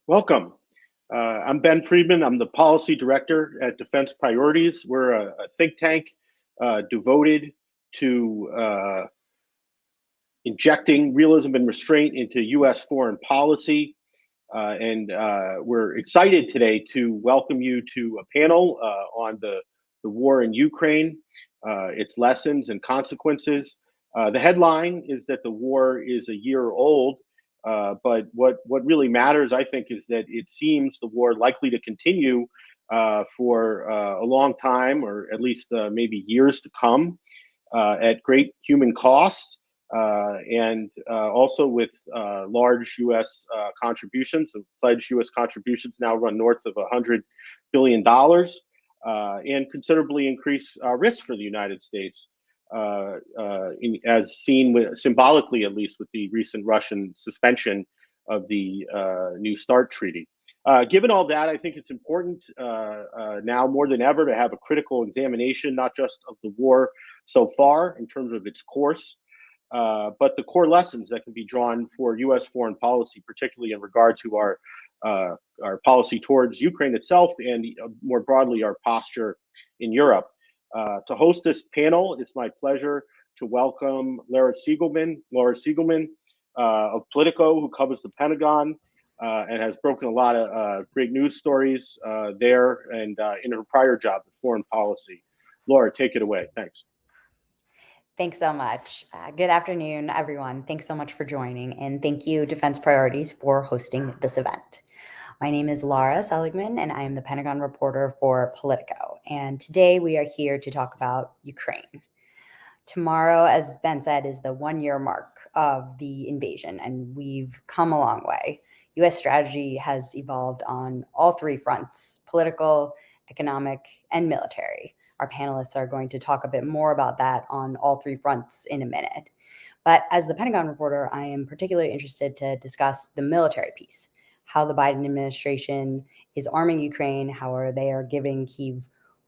Welcome. I'm Ben Friedman. I'm the policy director at Defense Priorities. We're a think tank devoted to injecting realism and restraint into U.S. foreign policy. And we're excited today to welcome you to a panel on the war in Ukraine, its lessons and consequences. The headline is that the war is a year old, but what really matters, I think, is that it seems the war likely to continue for a long time, or at least maybe years to come, at great human costs, and also with large U.S. contributions. The pledged U.S. contributions now run north of $100 billion, and considerably increase risk for the United States, as seen symbolically, at least, with the recent Russian suspension of the New START treaty. Given all that, I think it's important now more than ever to have a critical examination, not just of the war so far in terms of its course, but the core lessons that can be drawn for U.S. foreign policy, particularly in regard to our policy towards Ukraine itself and more broadly our posture in Europe. To host this panel, it's my pleasure to welcome Laura Siegelman of Politico, who covers the Pentagon and has broken a lot of great news stories there and in her prior job at foreign policy. Laura, take it away. Thanks. Thanks so much. Good afternoon, everyone. Thanks so much for joining, and thank you, Defense Priorities, for hosting this event. My name is Laura Seligman, and I am the Pentagon reporter for Politico. And today we are here to talk about Ukraine. Tomorrow, as Ben said, is the one-year mark of the invasion, and we've come a long way. U.S. strategy has evolved on all three fronts: political, economic, and military. Our panelists are going to talk a bit more about that on all three fronts in a minute. But as the Pentagon reporter, I am particularly interested to discuss the military piece, how the Biden administration is arming Ukraine, how they are giving Kyiv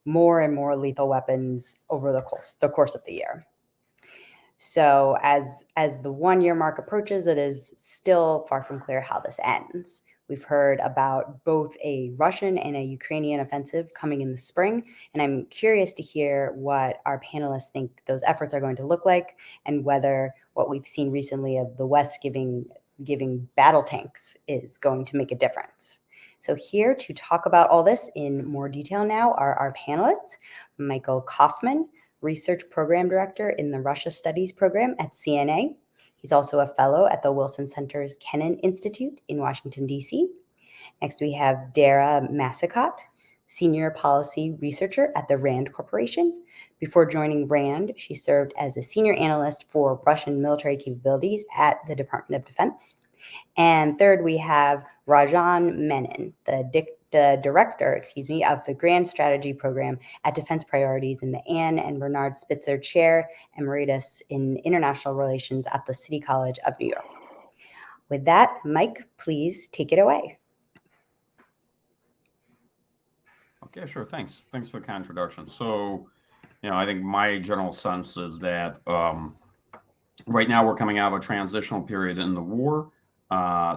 more and more lethal weapons over the course of the year. So as the one-year mark approaches, it is still far from clear how this ends. We've heard about both a Russian and a Ukrainian offensive coming in the spring, and I'm curious to hear what our panelists think those efforts are going to look like, and whether what we've seen recently of the West giving battle tanks is going to make a difference. So here to talk about all this in more detail now are our panelists: Michael Kofman, Research Program Director in the Russia Studies Program at CNA. He's also a fellow at the Wilson Center's Kennan Institute in Washington, D.C. Next, we have Dara Massicot, Senior Policy Researcher at the RAND Corporation. Before joining RAND, she served as a Senior Analyst for Russian military capabilities at the Department of Defense. And third, we have Rajan Menon, the director, of the Grand Strategy Program at Defense Priorities in the Anne and Bernard Spitzer Chair Emeritus in International Relations at the City College of New York. With that, Mike, please take it away. Okay, sure. Thanks for the kind introduction. So, I think my general sense is that right now we're coming out of a transitional period in the war.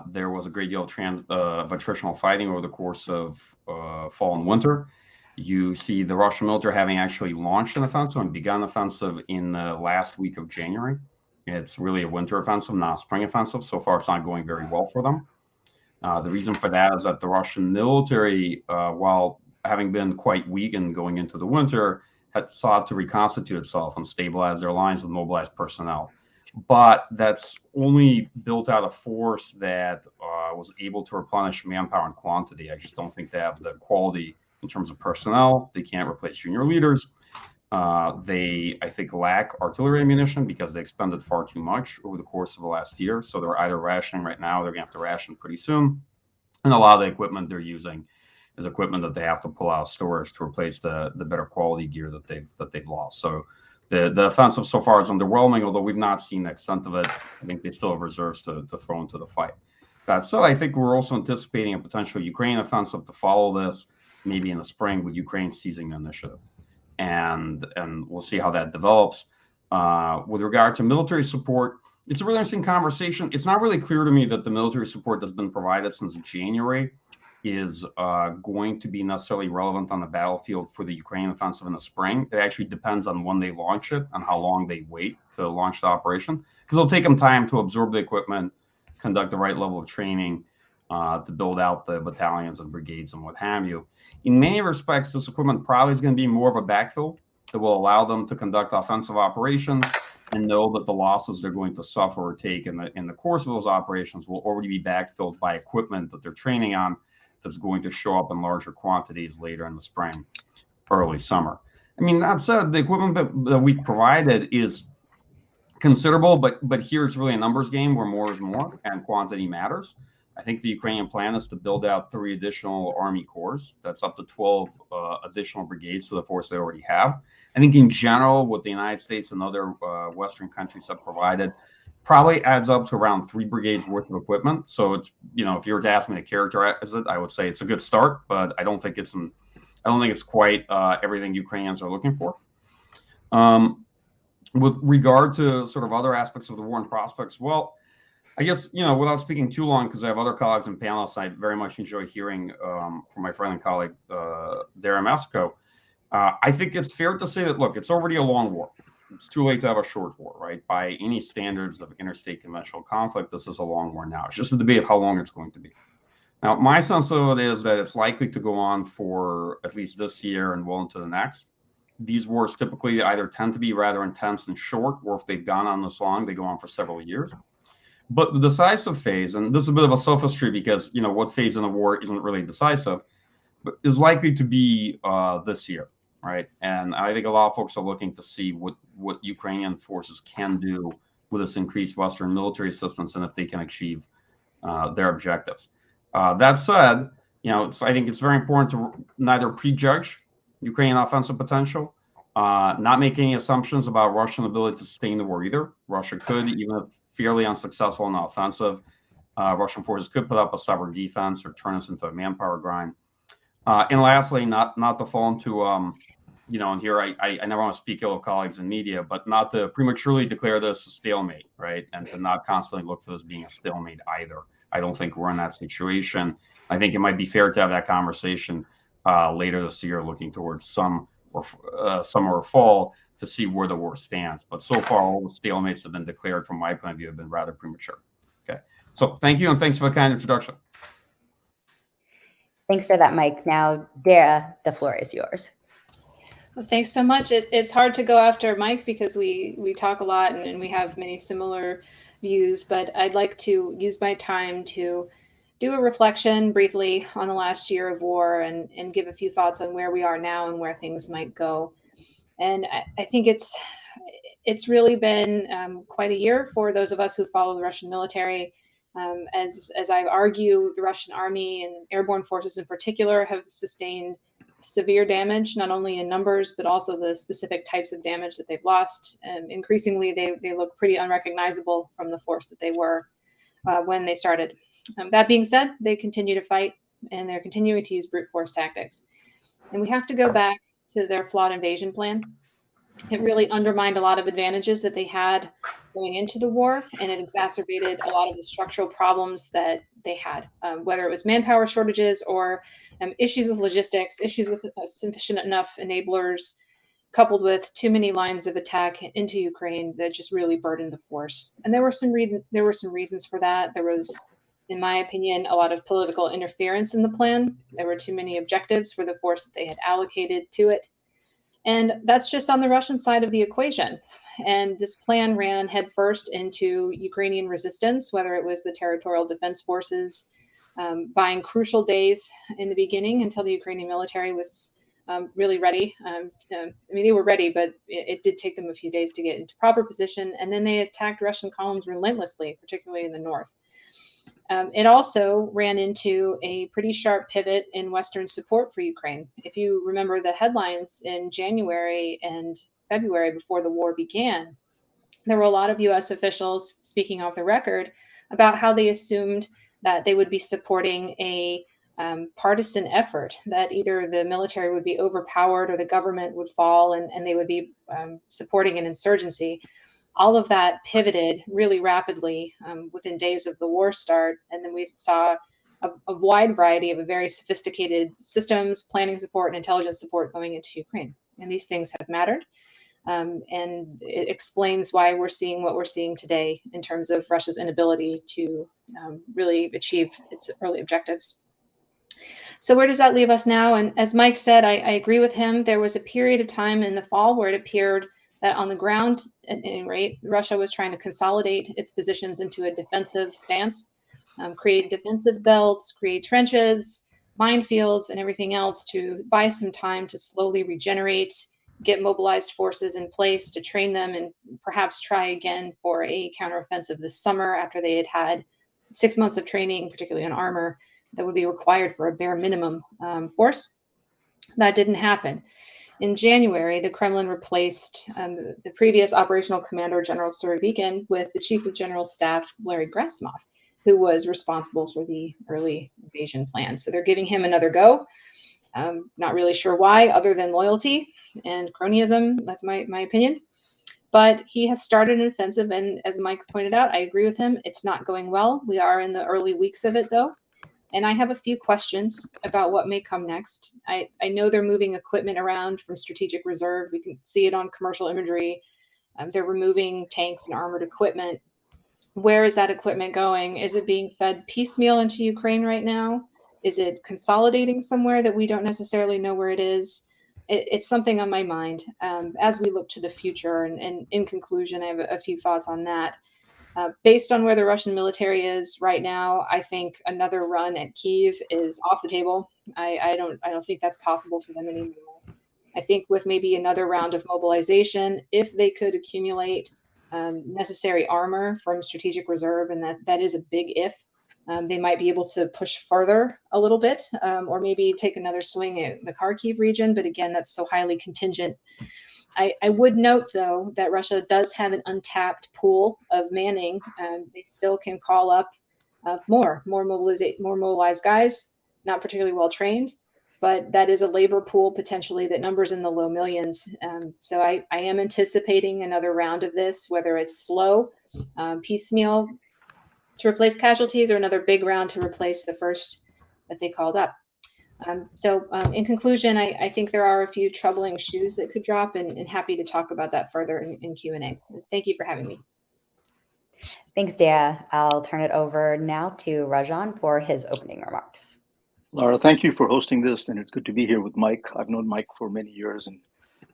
There was a great deal of attritional fighting over the course of fall and winter. You see the Russian military having actually launched an offensive and begun an offensive in the last week of January. It's really a winter offensive, not a spring offensive. So far, it's not going very well for them. The reason for that is that the Russian military, while having been quite weak and going into the winter, had sought to reconstitute itself and stabilize their lines with mobilized personnel. But that's only built out a force that was able to replenish manpower and quantity. I just don't think they have the quality in terms of personnel. They can't replace junior leaders. They, I think, lack artillery ammunition because they expended far too much over the course of the last year. So they're either rationing right now, they're going to have to ration pretty soon. And a lot of the equipment they're using is equipment that they have to pull out of storage to replace the better quality gear that they've lost. So the offensive so far is underwhelming, although we've not seen the extent of it. I think they still have reserves to throw into the fight. That said, I think we're also anticipating a potential Ukraine offensive to follow this, maybe in the spring, with Ukraine seizing the initiative. And we'll see how that develops. With regard to military support, It's a really interesting conversation. It's not really clear to me that the military support that's been provided since January is going to be necessarily relevant on the battlefield for the Ukrainian offensive in the spring. It actually depends on when they launch it and how long they wait to launch the operation, because it'll take them time to absorb the equipment, conduct the right level of training, to build out the battalions and brigades and what have you. In many respects, this equipment probably is going to be more of a backfill that will allow them to conduct offensive operations and know that the losses they're going to suffer or take in the course of those operations will already be backfilled by equipment that they're training on that's going to show up in larger quantities later in the spring, early summer. I mean, that said, the equipment that we've provided is considerable, but here it's really a numbers game where more is more and quantity matters. I think the Ukrainian plan is to build out 3 additional Army corps. That's up to 12 additional brigades to the force they already have. I think in general, what the United States and other Western countries have provided probably adds up to around 3 brigades worth of equipment. So it's, if you were to ask me to characterize it, I would say it's a good start, but I don't think it's quite everything Ukrainians are looking for. With regard to sort of other aspects of the war and prospects, well, I guess, without speaking too long, because I have other colleagues and panelists, I very much enjoy hearing from my friend and colleague, Dara Massicot. I think it's fair to say that, look, it's already a long war. It's too late to have a short war, right? By any standards of interstate conventional conflict, this is a long war now. It's just a debate of how long it's going to be. Now, my sense of it is that it's likely to go on for at least this year and well into the next. These wars typically either tend to be rather intense and short, or if they've gone on this long, they go on for several years. But the decisive phase, and this is a bit of a sophistry because, what phase in the war isn't really decisive, but is likely to be this year, right? And I think a lot of folks are looking to see what Ukrainian forces can do with this increased Western military assistance and if they can achieve their objectives. That said, I think it's very important to neither prejudge Ukrainian offensive potential, not make any assumptions about Russian ability to sustain the war either. Russia could, even if fairly unsuccessful in the offensive, Russian forces could put up a stubborn defense or turn us into a manpower grind. And lastly, not to fall into, and here I never want to speak ill of colleagues in media, but not to prematurely declare this a stalemate, right? And to not constantly look for this being a stalemate either. I don't think we're in that situation. I think it might be fair to have that conversation later this year, looking towards summer or fall, to see where the war stands. But so far, all the stalemates have been declared, from my point of view, have been rather premature. Okay. So thank you, and thanks for the kind introduction. Thanks for that, Mike. Now, Dara, the floor is yours. Well, thanks so much. It's hard to go after Mike because we talk a lot and we have many similar views, but I'd like to use my time to do a reflection briefly on the last year of war and give a few thoughts on where we are now and where things might go. And I think it's really been quite a year for those of us who follow the Russian military. As I argue, the Russian army and airborne forces in particular have sustained severe damage, not only in numbers, but also the specific types of damage that they've lost. And increasingly, they look pretty unrecognizable from the force that they were when they started. That being said, they continue to fight, and they're continuing to use brute force tactics. And we have to go back to their flawed invasion plan. It really undermined a lot of advantages that they had going into the war, and it exacerbated a lot of the structural problems that they had, whether it was manpower shortages or issues with logistics, issues with sufficient enough enablers, coupled with too many lines of attack into Ukraine that just really burdened the force. And there were some reasons for that. There was, in my opinion, a lot of political interference in the plan. There were too many objectives for the force that they had allocated to it. And that's just on the Russian side of the equation. And this plan ran headfirst into Ukrainian resistance, whether it was the territorial defense forces buying crucial days in the beginning until the Ukrainian military was really ready. They were ready, but it did take them a few days to get into proper position. And then they attacked Russian columns relentlessly, particularly in the north. It also ran into a pretty sharp pivot in Western support for Ukraine. If you remember the headlines in January and February before the war began, there were a lot of U.S. officials speaking off the record about how they assumed that they would be supporting a partisan effort, that either the military would be overpowered or the government would fall and they would be supporting an insurgency. all of that pivoted really rapidly within days of the war start. And then we saw a wide variety of a very sophisticated systems, planning support, and intelligence support going into Ukraine. And these things have mattered. And it explains why we're seeing what we're seeing today in terms of Russia's inability to really achieve its early objectives. So where does that leave us now? And as Mike said, I agree with him. There was a period of time in the fall where it appeared that on the ground, at any rate, Russia was trying to consolidate its positions into a defensive stance, create defensive belts, create trenches, minefields, and everything else to buy some time to slowly regenerate, get mobilized forces in place to train them, and perhaps try again for a counteroffensive this summer after they had had 6 months of training, particularly on armor, that would be required for a bare minimum force. That didn't happen. In January, the Kremlin replaced the previous operational commander, General Surovikin, with the chief of general staff, Larry Gerasimov, who was responsible for the early invasion plan. So they're giving him another go. Not really sure why, other than loyalty and cronyism. That's my opinion. But he has started an offensive, and as Mike's pointed out, I agree with him. It's not going well. We are in the early weeks of it, though. And I have a few questions about what may come next. I know they're moving equipment around from strategic reserve. We can see it on commercial imagery. They're removing tanks and armored equipment. Where is that equipment going? Is it being fed piecemeal into Ukraine right now? Is it consolidating somewhere that we don't necessarily know where it is? It's something on my mind as we look to the future. And in conclusion, I have a few thoughts on that. Based on where the Russian military is right now, I think another run at Kyiv is off the table. I don't think that's possible for them anymore. I think with maybe another round of mobilization, if they could accumulate necessary armor from strategic reserve, and that is a big if, they might be able to push further a little bit, or maybe take another swing at the Kharkiv region. But again, that's so highly contingent. I would note, though, that Russia does have an untapped pool of manning. They still can call up more mobilized guys, not particularly well trained, but that is a labor pool potentially that numbers in the low millions. So I am anticipating another round of this, whether it's slow, piecemeal to replace casualties, or another big round to replace the first that they called up. In conclusion, I think there are a few troubling shoes that could drop, and happy to talk about that further in Q&A. Thank you for having me. Thanks, Dara. I'll turn it over now to Rajan for his opening remarks. Lara, thank you for hosting this, and it's good to be here with Mike. I've known Mike for many years and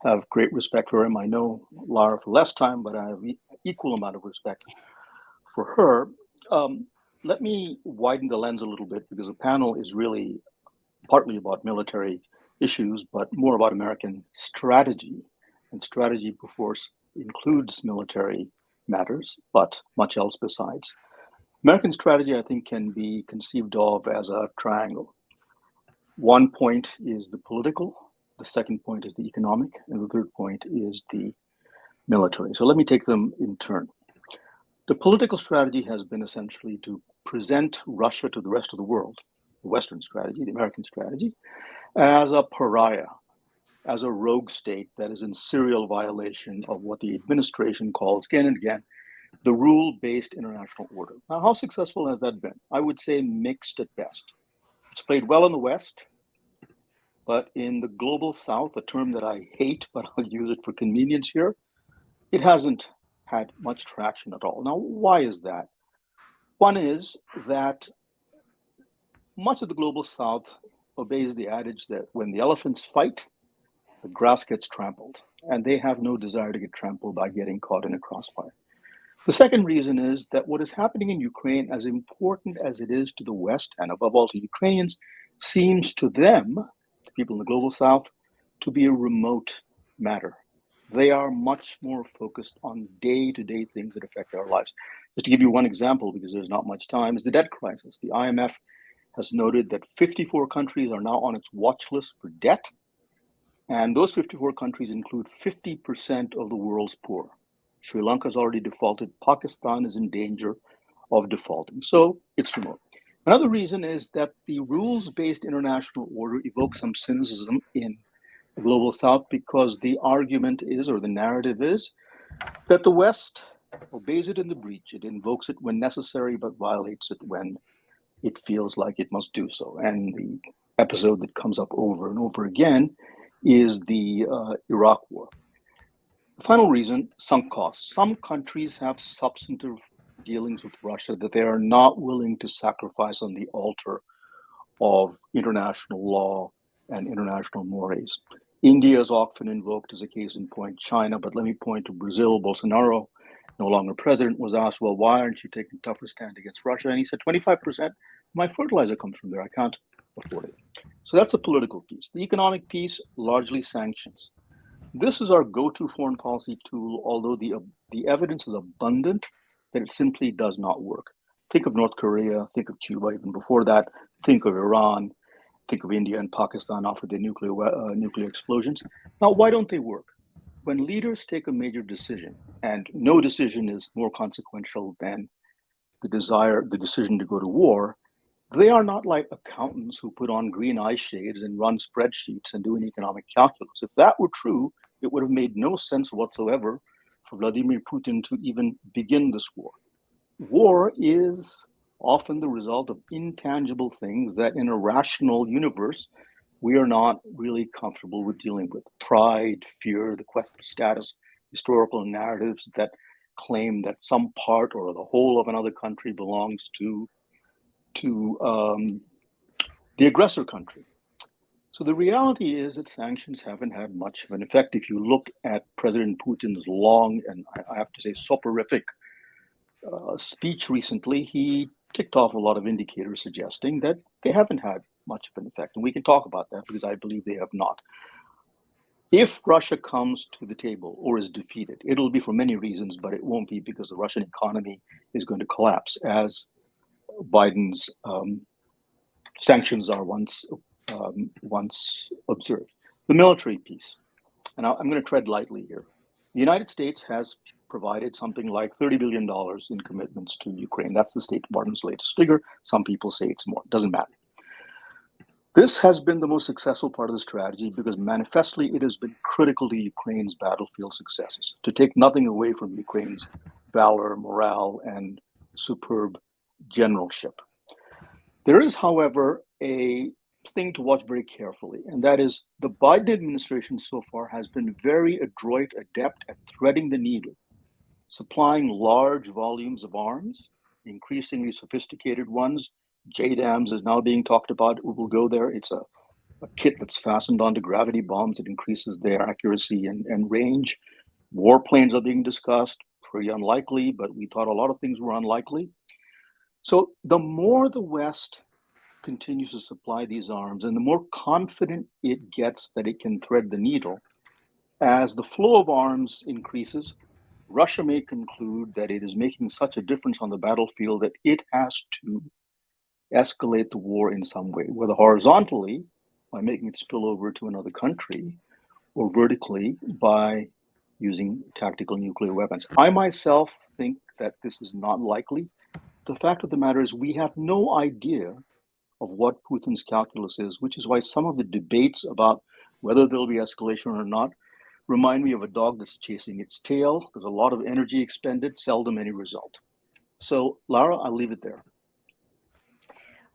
have great respect for him. I know Lara for less time, but I have equal amount of respect for her. Let me widen the lens a little bit, because the panel is really partly about military issues, but more about American strategy. And strategy, of course, includes military matters, but much else besides. American strategy, I think, can be conceived of as a triangle. One point is the political, the second point is the economic, and the third point is the military. So let me take them in turn. The political strategy has been essentially to present Russia to the rest of the world, the Western strategy, the American strategy, as a pariah, as a rogue state that is in serial violation of what the administration calls again and again the rule-based international order. Now, how successful has that been? I would say mixed at best. It's played well in the West, but in the global South, a term that I hate, but I'll use it for convenience here, it hasn't had much traction at all. Now, why is that? One is that much of the global South obeys the adage that when the elephants fight, the grass gets trampled, and they have no desire to get trampled by getting caught in a crossfire. The second reason is that what is happening in Ukraine, as important as it is to the West, and above all to Ukrainians, seems to them, the people in the global South, to be a remote matter. They are much more focused on day-to-day things that affect our lives. Just to give you one example, because there's not much time, is the debt crisis. The IMF has noted that 54 countries are now on its watch list for debt, and those 54 countries include 50% of the world's poor. Sri Lanka has already defaulted. Pakistan is in danger of defaulting. So it's remote. Another reason is that the rules-based international order evokes some cynicism in the global South, because the argument is, or the narrative is, that the West obeys it in the breach. It invokes it when necessary, but violates it when it feels like it must do so. And the episode that comes up over and over again is the Iraq War. The final reason, sunk costs. Some countries have substantive dealings with Russia that they are not willing to sacrifice on the altar of international law and international mores. India is often invoked as a case in point, China, but let me point to Brazil. Bolsonaro, no longer president, was asked, well, why aren't you taking tougher stand against Russia? And he said, 25% of my fertilizer comes from there. I can't afford it. So that's the political piece. The economic piece, largely sanctions. This is our go-to foreign policy tool, although the evidence is abundant that it simply does not work. Think of North Korea, think of Cuba even before that, think of Iran, think of India and Pakistan after the nuclear explosions. Now, why don't they work? When leaders take a major decision, and no decision is more consequential than the decision to go to war, they are not like accountants who put on green eye shades and run spreadsheets and do an economic calculus. If that were true, it would have made no sense whatsoever for Vladimir Putin to even begin this war. War is often the result of intangible things that in a rational universe, we are not really comfortable with dealing with. Pride, fear, the question of status, historical narratives that claim that some part or the whole of another country belongs to the aggressor country. So the reality is that sanctions haven't had much of an effect. If you look at President Putin's long and I have to say soporific speech recently, he ticked off a lot of indicators suggesting that they haven't had much of an effect. And we can talk about that because I believe they have not. If Russia comes to the table or is defeated, it'll be for many reasons, but it won't be because the Russian economy is going to collapse, as Biden's sanctions are once observed. The military piece, and I'm going to tread lightly here. The United States has provided something like $30 billion in commitments to Ukraine. That's the State Department's latest figure. Some people say it's more. It doesn't matter. This has been the most successful part of the strategy because manifestly it has been critical to Ukraine's battlefield successes, to take nothing away from Ukraine's valor, morale, and superb generalship. There is, however, a thing to watch very carefully, and that is the Biden administration so far has been very adroit, adept at threading the needle, supplying large volumes of arms, increasingly sophisticated ones. JDAMs is now being talked about. It will go there. It's a kit that's fastened onto gravity bombs. It increases their accuracy and range. Warplanes are being discussed. Pretty unlikely, but we thought a lot of things were unlikely. So the more the West continues to supply these arms and the more confident it gets that it can thread the needle, as the flow of arms increases, Russia may conclude that it is making such a difference on the battlefield that it has to escalate the war in some way, whether horizontally by making it spill over to another country or vertically by using tactical nuclear weapons. I myself think that this is not likely. The fact of the matter is we have no idea of what Putin's calculus is, which is why some of the debates about whether there'll be escalation or not remind me of a dog that's chasing its tail. There's a lot of energy expended, seldom any result. So, Lara, I'll leave it there.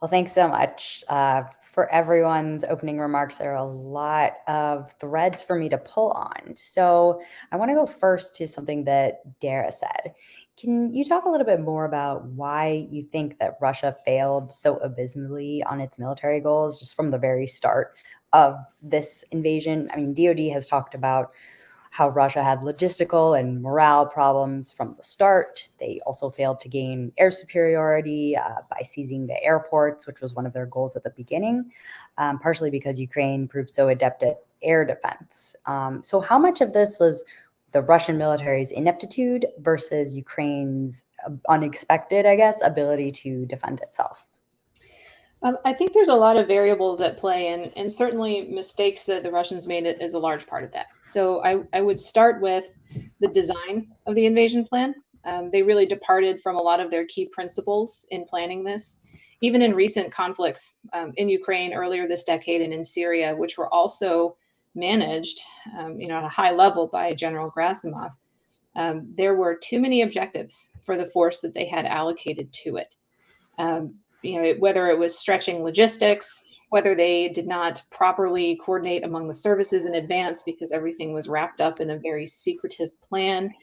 Well, thanks so much for everyone's opening remarks. There are a lot of threads for me to pull on. So I want to go first to something that Dara said. Can you talk a little bit more about why you think that Russia failed so abysmally on its military goals just from the very start of this invasion? I mean, DoD has talked about how Russia had logistical and morale problems from the start. They also failed to gain air superiority by seizing the airports, which was one of their goals at the beginning, partially because Ukraine proved so adept at air defense. So how much of this was the Russian military's ineptitude versus Ukraine's unexpected, I guess, ability to defend itself? I think there's a lot of variables at play, and certainly mistakes that the Russians made is a large part of that. So I would start with the design of the invasion plan. They really departed from a lot of their key principles in planning this, even in recent conflicts in Ukraine earlier this decade and in Syria, which were also managed at a high level by General Gerasimov. there were too many objectives for the force that they had allocated to it. Whether it was stretching logistics, whether they did not properly coordinate among the services in advance because everything was wrapped up in a very secretive plan.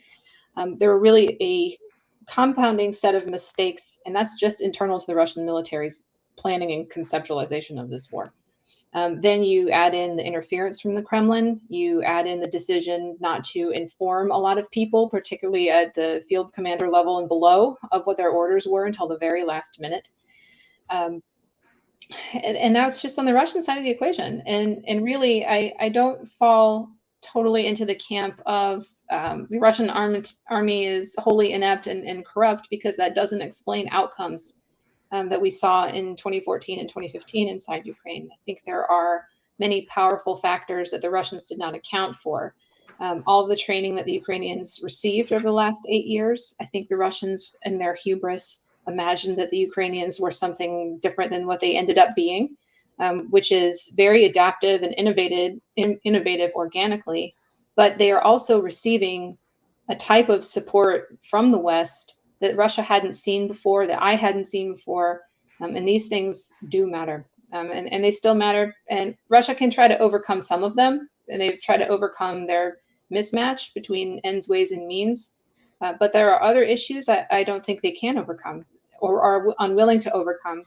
There were really a compounding set of mistakes, and that's just internal to the Russian military's planning and conceptualization of this war. Then you add in the interference from the Kremlin, you add in the decision not to inform a lot of people, particularly at the field commander level and below, of what their orders were until the very last minute. And now it's just on the Russian side of the equation. And really, I don't fall totally into the camp of the Russian army is wholly inept and corrupt, because that doesn't explain outcomes that we saw in 2014 and 2015 inside Ukraine. I think there are many powerful factors that the Russians did not account for. All of the training that the Ukrainians received over the last 8 years, I think the Russians, in their hubris, imagined that the Ukrainians were something different than what they ended up being, which is very adaptive and innovative organically. But they are also receiving a type of support from the West that Russia hadn't seen before, that I hadn't seen before. And these things do matter. And they still matter. And Russia can try to overcome some of them. And they've tried to overcome their mismatch between ends, ways, and means. But there are other issues I don't think they can overcome or are unwilling to overcome,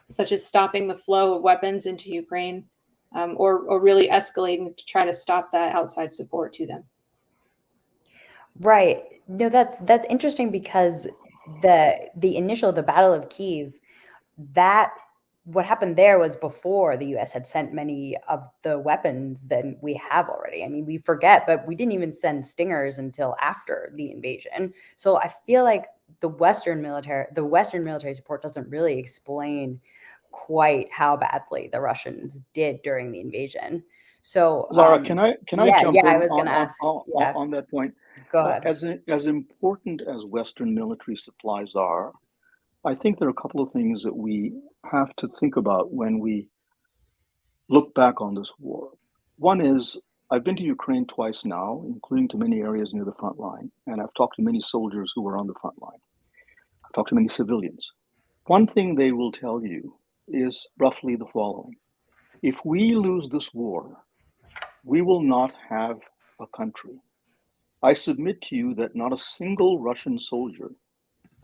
such as stopping the flow of weapons into Ukraine, or really escalating to try to stop that outside support to them. Right. No, that's interesting, because the Battle of Kyiv, that what happened there was before the US had sent many of the weapons that we have already. I mean, we forget, but we didn't even send Stingers until after the invasion. So I feel like the Western military support doesn't really explain quite how badly the Russians did during the invasion. So Lara, can I jump in I was going to ask on that point? Go ahead. As important as Western military supplies are, I think there are a couple of things that we have to think about when we look back on this war. One is, I've been to Ukraine twice now, including to many areas near the front line, and I've talked to many soldiers who were on the front line. I've talked to many civilians. One thing they will tell you is roughly the following. If we lose this war, we will not have a country. I submit to you that not a single Russian soldier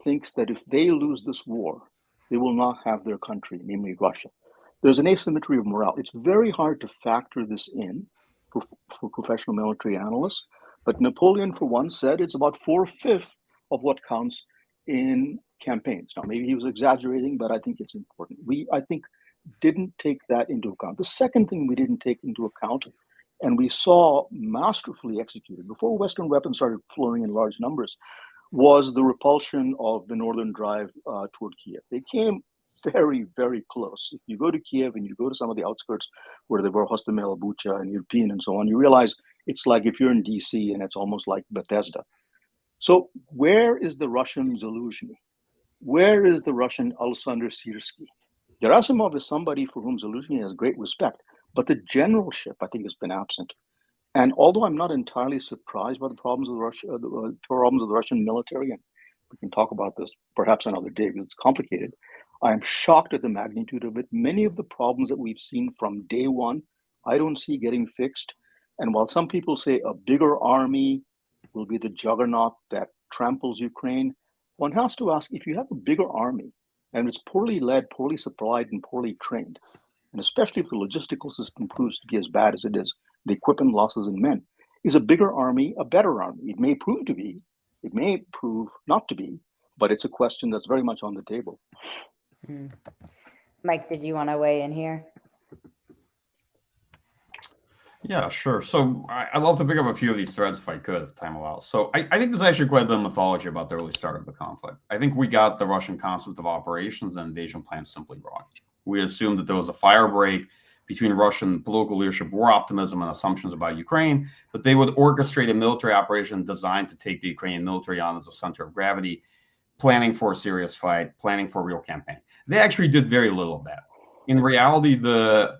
thinks that if they lose this war, they will not have their country, namely Russia. There's an asymmetry of morale. It's very hard to factor this in for professional military analysts, but Napoleon, for one, said it's about 4/5 of what counts in campaigns. Now, maybe he was exaggerating, but I think it's important. We, I think, didn't take that into account. The second thing we didn't take into account, and we saw masterfully executed before Western weapons started flowing in large numbers, was the repulsion of the northern drive toward Kiev. They came very, very close. If you go to Kiev and you go to some of the outskirts where there were Hostomel, Bucha, and Irpin and so on, you realize it's like if you're in DC and it's almost like Bethesda. So where is the Russian Zaluzhny? Where is the Russian Alexander Syrskyi? Gerasimov is somebody for whom Zaluzhny has great respect, but the generalship, I think, has been absent. And although I'm not entirely surprised by the problems of the Russian military, and we can talk about this perhaps another day because it's complicated, I am shocked at the magnitude of it. Many of the problems that we've seen from day one, I don't see getting fixed. And while some people say a bigger army will be the juggernaut that tramples Ukraine, one has to ask, if you have a bigger army and it's poorly led, poorly supplied, and poorly trained, and especially if the logistical system proves to be as bad as it is, the equipment losses in men, is a bigger army a better army? It may prove to be, it may prove not to be, but it's a question that's very much on the table. Mike, did you want to weigh in here? Yeah, sure. So I'd love to pick up a few of these threads if I could, if time allows. So I think there's actually quite a bit of mythology about the early start of the conflict. I think we got the Russian concept of operations and invasion plans simply wrong. We assumed that there was a fire break between Russian political leadership, war optimism, and assumptions about Ukraine, that they would orchestrate a military operation designed to take the Ukrainian military on as a center of gravity, planning for a serious fight, planning for a real campaign. They actually did very little of that. In reality, the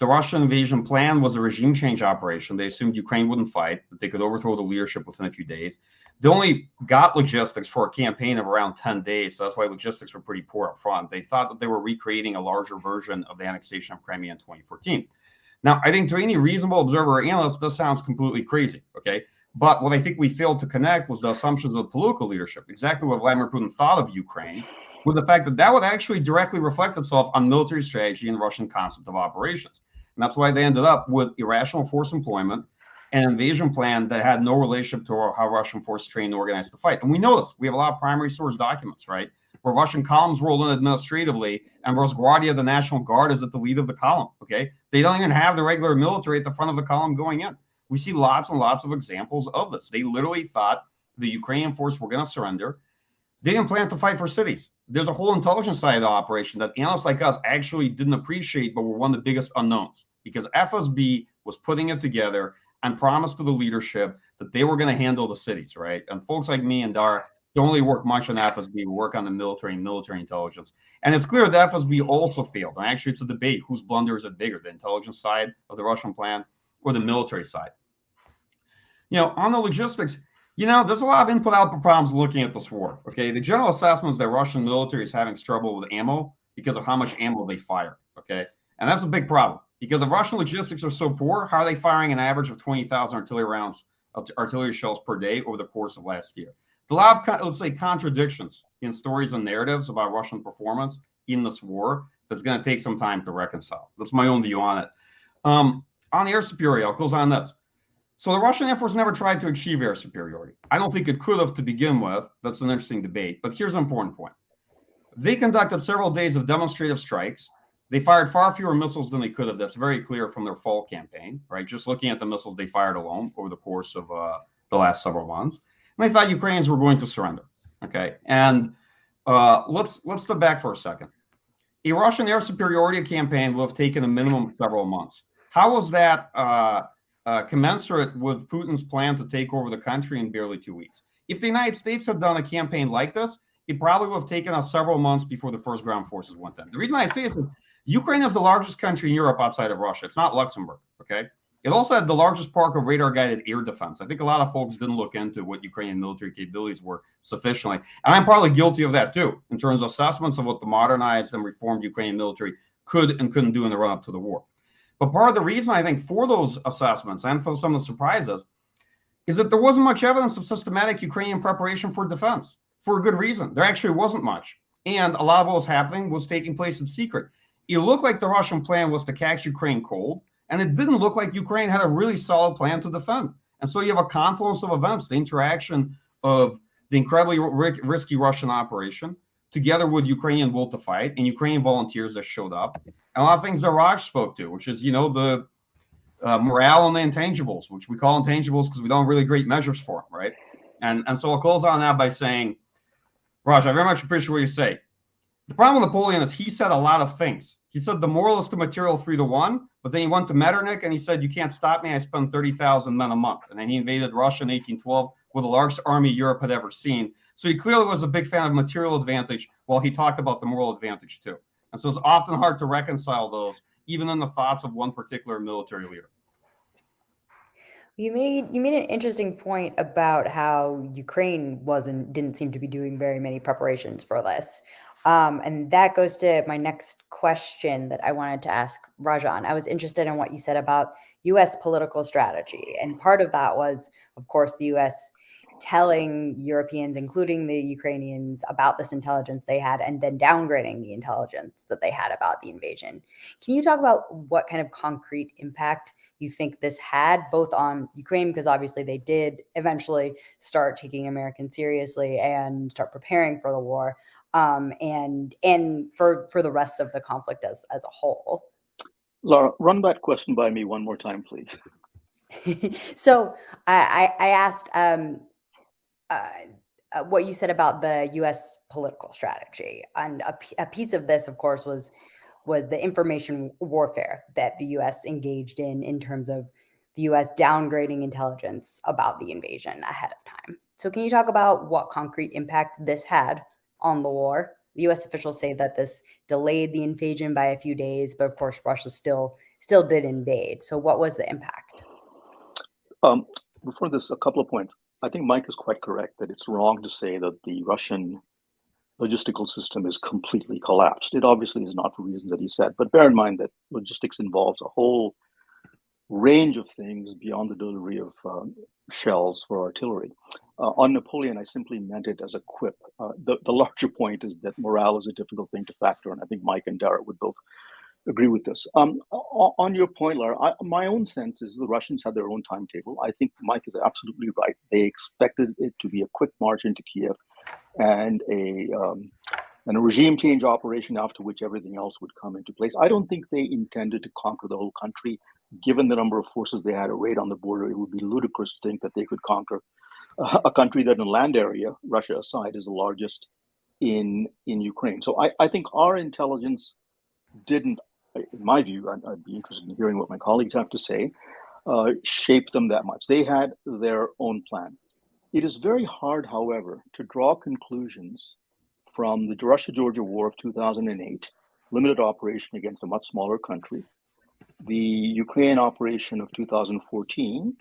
The Russian invasion plan was a regime change operation. They assumed Ukraine wouldn't fight, that they could overthrow the leadership within a few days. They only got logistics for a campaign of around 10 days, so that's why logistics were pretty poor up front. They thought that they were recreating a larger version of the annexation of Crimea in 2014. Now, I think to any reasonable observer or analyst, this sounds completely crazy, okay? But what I think we failed to connect was the assumptions of political leadership, exactly what Vladimir Putin thought of Ukraine, with the fact that that would actually directly reflect itself on military strategy and Russian concept of operations. And that's why they ended up with irrational force employment, an invasion plan that had no relationship to how Russian forces trained and organized to fight. And we know this. We have a lot of primary source documents, right? Where Russian columns roll in administratively, and Rosguardia, the National Guard, is at the lead of the column, okay? They don't even have the regular military at the front of the column going in. We see lots and lots of examples of this. They literally thought the Ukrainian force were going to surrender. They didn't plan to fight for cities. There's a whole intelligence side of the operation that analysts like us actually didn't appreciate, but were one of the biggest unknowns, because FSB was putting it together and promised to the leadership that they were going to handle the cities, right? And folks like me and Dara don't really work much on FSB. We work on the military and military intelligence. And it's clear that FSB also failed. And actually, it's a debate. Whose blunder is it bigger, the intelligence side of the Russian plan or the military side? You know, on the logistics, you know, there's a lot of input-output problems looking at this war, okay? The general assessment is that Russian military is having trouble with ammo because of how much ammo they fire, okay? And that's a big problem, because the Russian logistics are so poor. How are they firing an average of 20,000 artillery rounds, artillery shells per day over the course of last year? There's a lot of, let's say, contradictions in stories and narratives about Russian performance in this war that's going to take some time to reconcile. That's my own view on it. On air superiority, I'll close on this. So the Russian Air Force never tried to achieve air superiority. I don't think it could have to begin with. That's an interesting debate. But here's an important point. They conducted several days of demonstrative strikes. They fired far fewer missiles than they could have. That's very clear from their fall campaign, right? Just looking at the missiles they fired alone over the course of the last several months. And they thought Ukrainians were going to surrender, okay? And let's step back for a second. A Russian air superiority campaign will have taken a minimum of several months. How was that commensurate with Putin's plan to take over the country in barely 2 weeks? If the United States had done a campaign like this, it probably would have taken us several months before the first ground forces went in. The reason I say this is Ukraine is the largest country in Europe outside of Russia. It's not Luxembourg, okay? It also had the largest park of radar-guided air defense. I think a lot of folks didn't look into what Ukrainian military capabilities were sufficiently. And I'm partly guilty of that too, in terms of assessments of what the modernized and reformed Ukrainian military could and couldn't do in the run-up to the war. But part of the reason, I think, for those assessments and for some of the surprises is that there wasn't much evidence of systematic Ukrainian preparation for defense, for a good reason. There actually wasn't much. And a lot of what was happening was taking place in secret. It looked like the Russian plan was to catch Ukraine cold, and it didn't look like Ukraine had a really solid plan to defend. And so you have a confluence of events, the interaction of the incredibly risky Russian operation, together with Ukrainian will to fight and Ukrainian volunteers that showed up. And a lot of things that Raj spoke to, which is, you know, the morale and the intangibles, which we call intangibles because we don't have really great measures for them, right? And so I'll close on that by saying, Raj, I very much appreciate what you say. The problem with Napoleon is he said a lot of things. He said the moral is to material 3-1, but then he went to Metternich and he said, you can't stop me. I spend 30,000 men a month. And then he invaded Russia in 1812 with the largest army Europe had ever seen. So he clearly was a big fan of material advantage while he talked about the moral advantage too. And so it's often hard to reconcile those, even in the thoughts of one particular military leader. You made an interesting point about how Ukraine didn't seem to be doing very many preparations for this. And that goes to my next question that I wanted to ask Rajan. I was interested in what you said about U.S. political strategy. And part of that was, of course, the U.S. telling Europeans, including the Ukrainians, about this intelligence they had and then downgrading the intelligence that they had about the invasion. Can you talk about what kind of concrete impact you think this had both on Ukraine, because obviously they did eventually start taking Americans seriously and start preparing for the war, and for the rest of the conflict as a whole? Laura, run that question by me one more time, please. So I asked what you said about the U.S. political strategy, and a piece of this, of course, was the information warfare that the U.S. engaged in terms of the U.S. downgrading intelligence about the invasion ahead of time. So can you talk about what concrete impact this had on the war? The U.S. officials say that this delayed the invasion by a few days, but of course, Russia still still did invade. So what was the impact? Before this, a couple of points. I think Mike is quite correct that it's wrong to say that the Russian logistical system is completely collapsed. It obviously is not for reasons that he said, but bear in mind that logistics involves a whole range of things beyond the delivery of shells for artillery. On Napoleon, I simply meant it as a quip. The larger point is that morale is a difficult thing to factor, and I think Mike and Dara would both agree with this. On your point, Lara, my own sense is the Russians had their own timetable. I think Mike is absolutely right. They expected it to be a quick march into Kiev and a regime change operation after which everything else would come into place. I don't think they intended to conquer the whole country. Given the number of forces they had arrayed on the border, it would be ludicrous to think that they could conquer a country that in land area, Russia aside, is the largest in Ukraine. So I think our intelligence didn't, in my view, I'd be interested in hearing what my colleagues have to say, shape them that much. They had their own plan. It is very hard, however, to draw conclusions from the Russia-Georgia War of 2008, limited operation against a much smaller country, the Ukraine operation of 2014,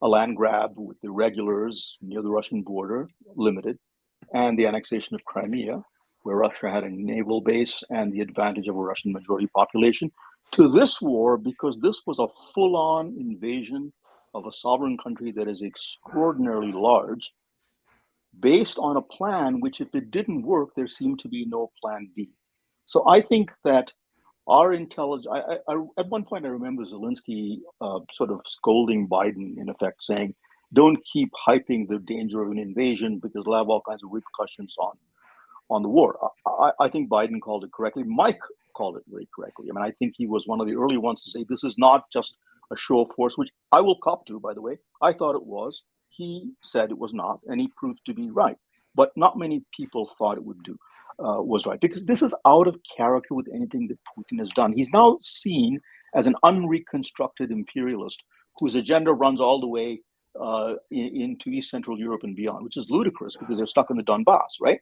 a land grab with the regulars near the Russian border, limited, and the annexation of Crimea, where Russia had a naval base and the advantage of a Russian majority population, to this war, because this was a full-on invasion of a sovereign country that is extraordinarily large, based on a plan which, if it didn't work, there seemed to be no plan B. So I think that our intelligence, at one point I remember Zelensky sort of scolding Biden, in effect, saying, don't keep hyping the danger of an invasion because it'll have all kinds of repercussions on the war. I think Biden called it correctly. Mike called it very correctly. I mean, I think he was one of the early ones to say this is not just a show of force, which I will cop to, by the way. I thought it was. He said it was not, and he proved to be right. But not many people thought it would do was right, because this is out of character with anything that Putin has done. He's now seen as an unreconstructed imperialist whose agenda runs all the way into East Central Europe and beyond, which is ludicrous because they're stuck in the Donbass, right?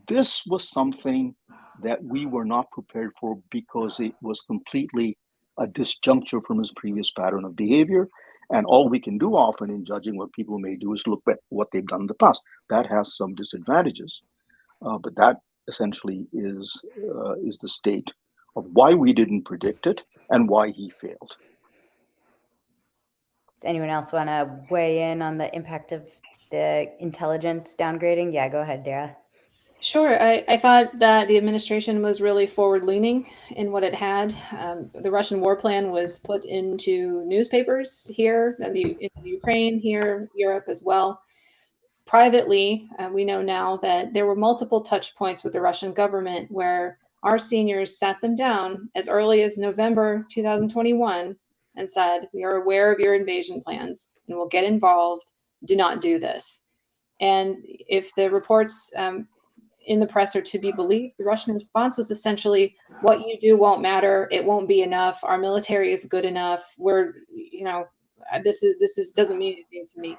This was something that we were not prepared for because it was completely a disjuncture from his previous pattern of behavior. And all we can do often in judging what people may do is look at what they've done in the past. That has some disadvantages, but that essentially is the state of why we didn't predict it and why he failed. Does anyone else want to weigh in on the impact of the intelligence downgrading? Yeah, go ahead, Dara. Sure. I thought that the administration was really forward-leaning in what it had. The Russian war plan was put into newspapers here, in the Ukraine, here, Europe as well. Privately, we know now that there were multiple touch points with the Russian government where our seniors sat them down as early as November 2021 and said, we are aware of your invasion plans and will get involved. Do not do this. And if the reports in the press are to be believed, the Russian response was essentially, what you do won't matter. It won't be enough. Our military is good enough. This doesn't mean anything to me.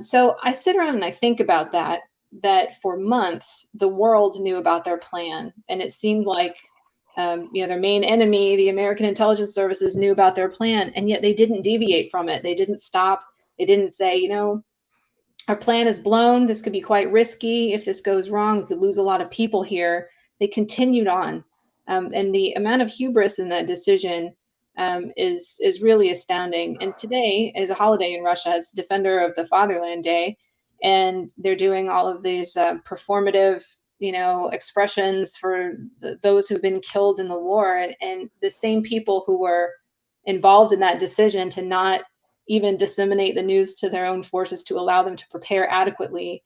So I sit around and I think about that for months, the world knew about their plan. And it seemed like, their main enemy, the American intelligence services, knew about their plan. And yet they didn't deviate from it. They didn't stop. They didn't say, our plan is blown. This could be quite risky. If this goes wrong, we could lose a lot of people here. They continued on. And the amount of hubris in that decision is really astounding. And today is a holiday in Russia. It's Defender of the Fatherland Day. And they're doing all of these performative, expressions for those who've been killed in the war. And the same people who were involved in that decision to not even disseminate the news to their own forces to allow them to prepare adequately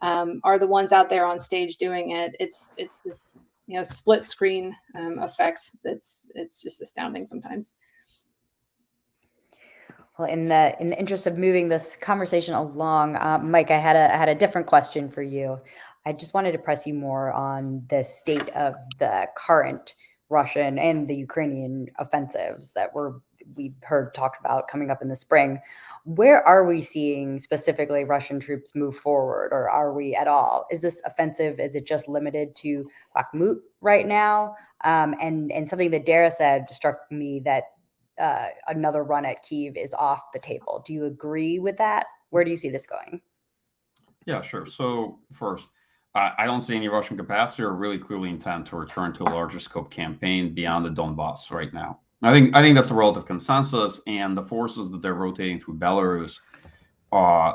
are the ones out there on stage doing it. It's this split screen effect it's just astounding sometimes. Well, in the interest of moving this conversation along, Mike, I had a different question for you. I just wanted to press you more on the state of the current Russian and the Ukrainian offensives that we've heard talked about coming up in the spring. Where are we seeing specifically Russian troops move forward, or are we at all? Is this offensive? Is it just limited to Bakhmut right now? And something that Dara said struck me, that another run at Kyiv is off the table. Do you agree with that? Where do you see this going? Yeah, sure. So first, I don't see any Russian capacity or really clearly intent to return to a larger scope campaign beyond the Donbass right now. I think that's a relative consensus, and the forces that they're rotating through Belarus,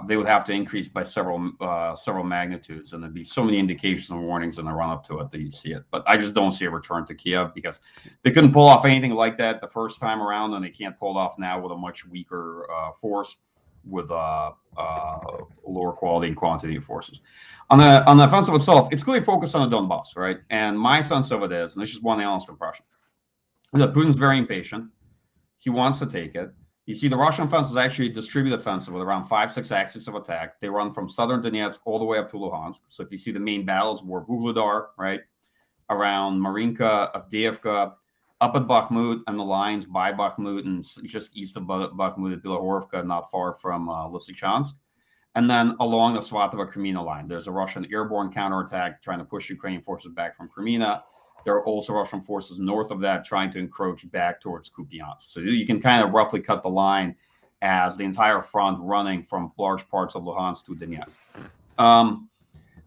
they would have to increase by several magnitudes, and there'd be so many indications and warnings in the run up to it that you'd see it. But I just don't see a return to Kiev, because they couldn't pull off anything like that the first time around, and they can't pull it off now with a much weaker force, with lower quality and quantity of forces. On the offensive itself, it's clearly focused on the Donbass, right? And my sense of it is, and this is one analyst impression, that Putin's very impatient. He wants to take it. You see, the Russian offensive is actually a distributed offensive with around 5-6 axes of attack. They run from southern Donetsk all the way up to Luhansk. So if you see the main battles were Vuhledar, right, around Marinka, Avdiivka, up at Bakhmut and the lines by Bakhmut and just east of Bakhmut at Bilohorivka, not far from Lysychansk. And then along the Svatova-Kremina line, there's a Russian airborne counterattack trying to push Ukrainian forces back from Crimea. There are also Russian forces north of that trying to encroach back towards Kupiansk. So you can kind of roughly cut the line as the entire front running from large parts of Luhansk to Donetsk.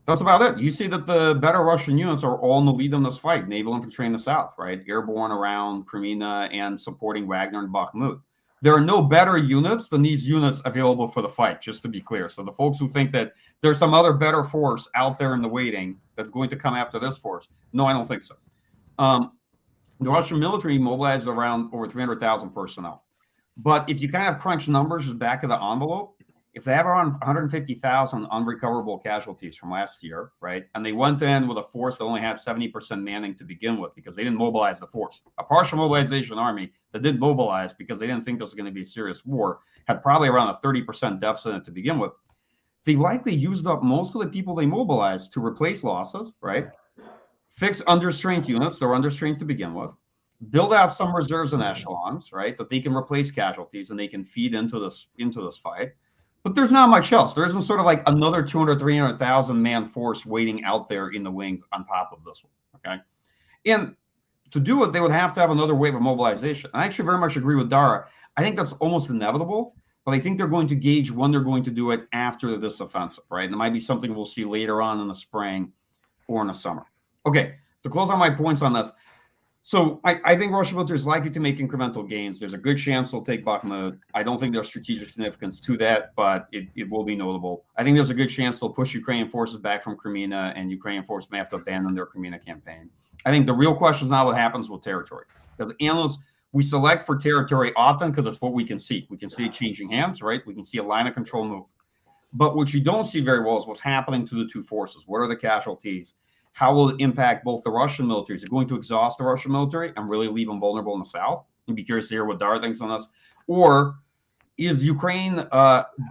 That's about it. You see that the better Russian units are all in the lead in this fight. Naval infantry in the south, right? Airborne around Crimea and supporting Wagner and Bakhmut. There are no better units than these units available for the fight, just to be clear. So the folks who think that there's some other better force out there in the waiting that's going to come after this force, no, I don't think so. The Russian military mobilized around over 300,000 personnel. But if you kind of crunch numbers back of the envelope, if they have around 150,000 unrecoverable casualties from last year, right, and they went in with a force that only had 70% manning to begin with because they didn't mobilize the force. A partial mobilization army that did mobilize because they didn't think this was going to be a serious war had probably around a 30% deficit to begin with. They likely used up most of the people they mobilized to replace losses, right, fix understrength units that were understrength to begin with, build out some reserves and echelons, right, that they can replace casualties and they can feed into this fight. But there's not much else. There isn't sort of like another 200, 300,000 man force waiting out there in the wings on top of this one, okay? And to do it, they would have to have another wave of mobilization. I actually very much agree with Dara. I think that's almost inevitable, but I think they're going to gauge when they're going to do it after this offensive, right? And it might be something we'll see later on in the spring or in the summer. Okay, to close on my points on this, so I think Russian military is likely to make incremental gains. There's a good chance they'll take Bakhmut. I don't think there's strategic significance to that, but it will be notable. I think there's a good chance they'll push Ukrainian forces back from Crimea, and Ukrainian forces may have to abandon their Crimea campaign. I think the real question is now what happens with territory. Because analysts, we select for territory often because it's what we can see. We can see it changing hands, right? We can see a line of control move. But what you don't see very well is what's happening to the two forces. What are the casualties? How will it impact both the Russian military? Is it going to exhaust the Russian military and really leave them vulnerable in the south? I'd be curious to hear what Dara thinks on this. Or is Ukraine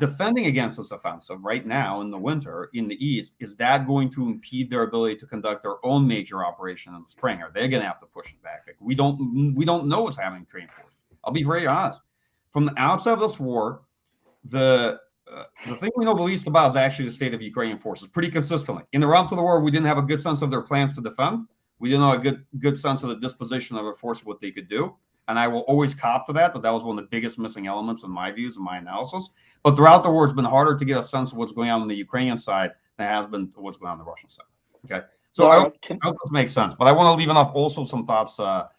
defending against this offensive right now in the winter in the east? Is that going to impede their ability to conduct their own major operation in the spring? Are they going to have to push it back? Like, we don't know what's happening to Ukraine force. I'll be very honest. From the outset of this war, the thing we know the least about is actually the state of Ukrainian forces, pretty consistently. In the run to the war, we didn't have a good sense of their plans to defend. We didn't have a good sense of the disposition of their force, what they could do. And I will always cop to that was one of the biggest missing elements in my views and my analysis. But throughout the war, it's been harder to get a sense of what's going on the Ukrainian side than it has been what's going on the Russian side. Okay. So I hope this makes sense. But I want to leave enough also some thoughts to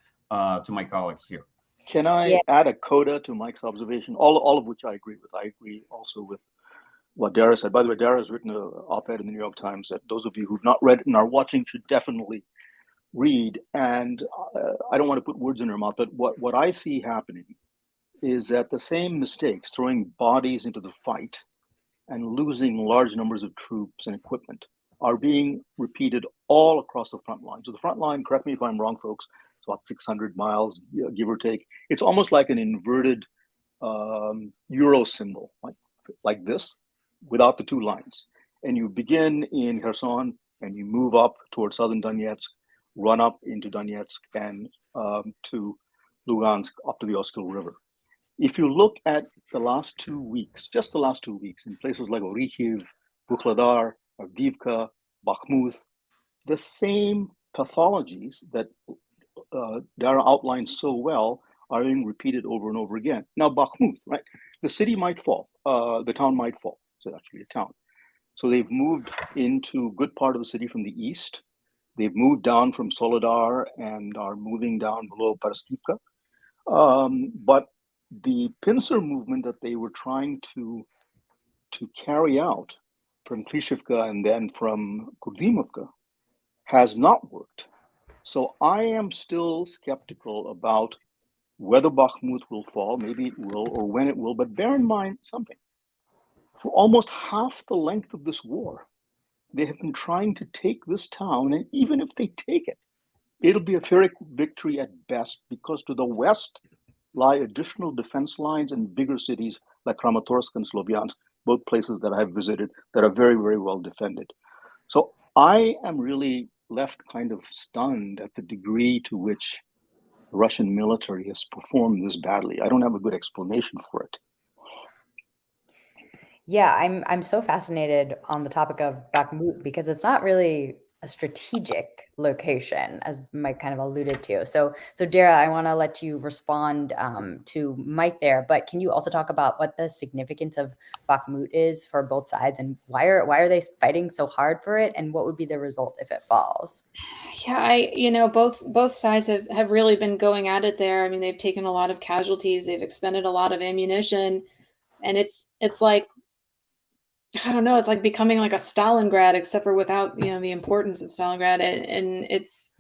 my colleagues here. Can I add a coda to Mike's observation? All of which I agree with. I agree also with what Dara said. By the way, Dara has written an op-ed in the New York Times that those of you who've not read it and are watching should definitely read. And I don't want to put words in her mouth, but what I see happening is that the same mistakes, throwing bodies into the fight and losing large numbers of troops and equipment, are being repeated all across the front line. So the front line, correct me if I'm wrong, folks, it's about 600 miles, give or take. It's almost like an inverted Euro symbol, like this, without the two lines. And you begin in Kherson and you move up towards southern Donetsk, run up into Donetsk and to Lugansk, up to the Oskil River. If you look at the last 2 weeks, just the last 2 weeks, in places like Kyiv, Vuhledar, Avdiivka, Bakhmut, the same pathologies that Dara outlined so well are being repeated over and over again. Now, Bakhmut, right? The city might fall, the town might fall. It's actually a town. So they've moved into a good part of the city from the east. They've moved down from Soledar and are moving down below Paraskivka. But the pincer movement that they were trying to carry out from Klishivka and then from Kurdimovka has not worked. So I am still skeptical about whether Bakhmut will fall, maybe it will, or when it will. But bear in mind something. For almost half the length of this war, they have been trying to take this town, and even if they take it, it'll be a Pyrrhic victory at best, because to the west lie additional defense lines and bigger cities like Kramatorsk and Slovyansk, both places that I've visited that are very, very well defended. So I am really left kind of stunned at the degree to which the Russian military has performed this badly. I don't have a good explanation for it. Yeah, I'm so fascinated on the topic of Bakhmut because it's not really a strategic location, as Mike kind of alluded to. So Dara, I want to let you respond to Mike there, but can you also talk about what the significance of Bakhmut is for both sides, and why are they fighting so hard for it, and what would be the result if it falls? Yeah, both sides have really been going at it there. I mean, they've taken a lot of casualties, they've expended a lot of ammunition, and it's like, I don't know, it's like becoming like a Stalingrad, except for without, the importance of Stalingrad. And it's,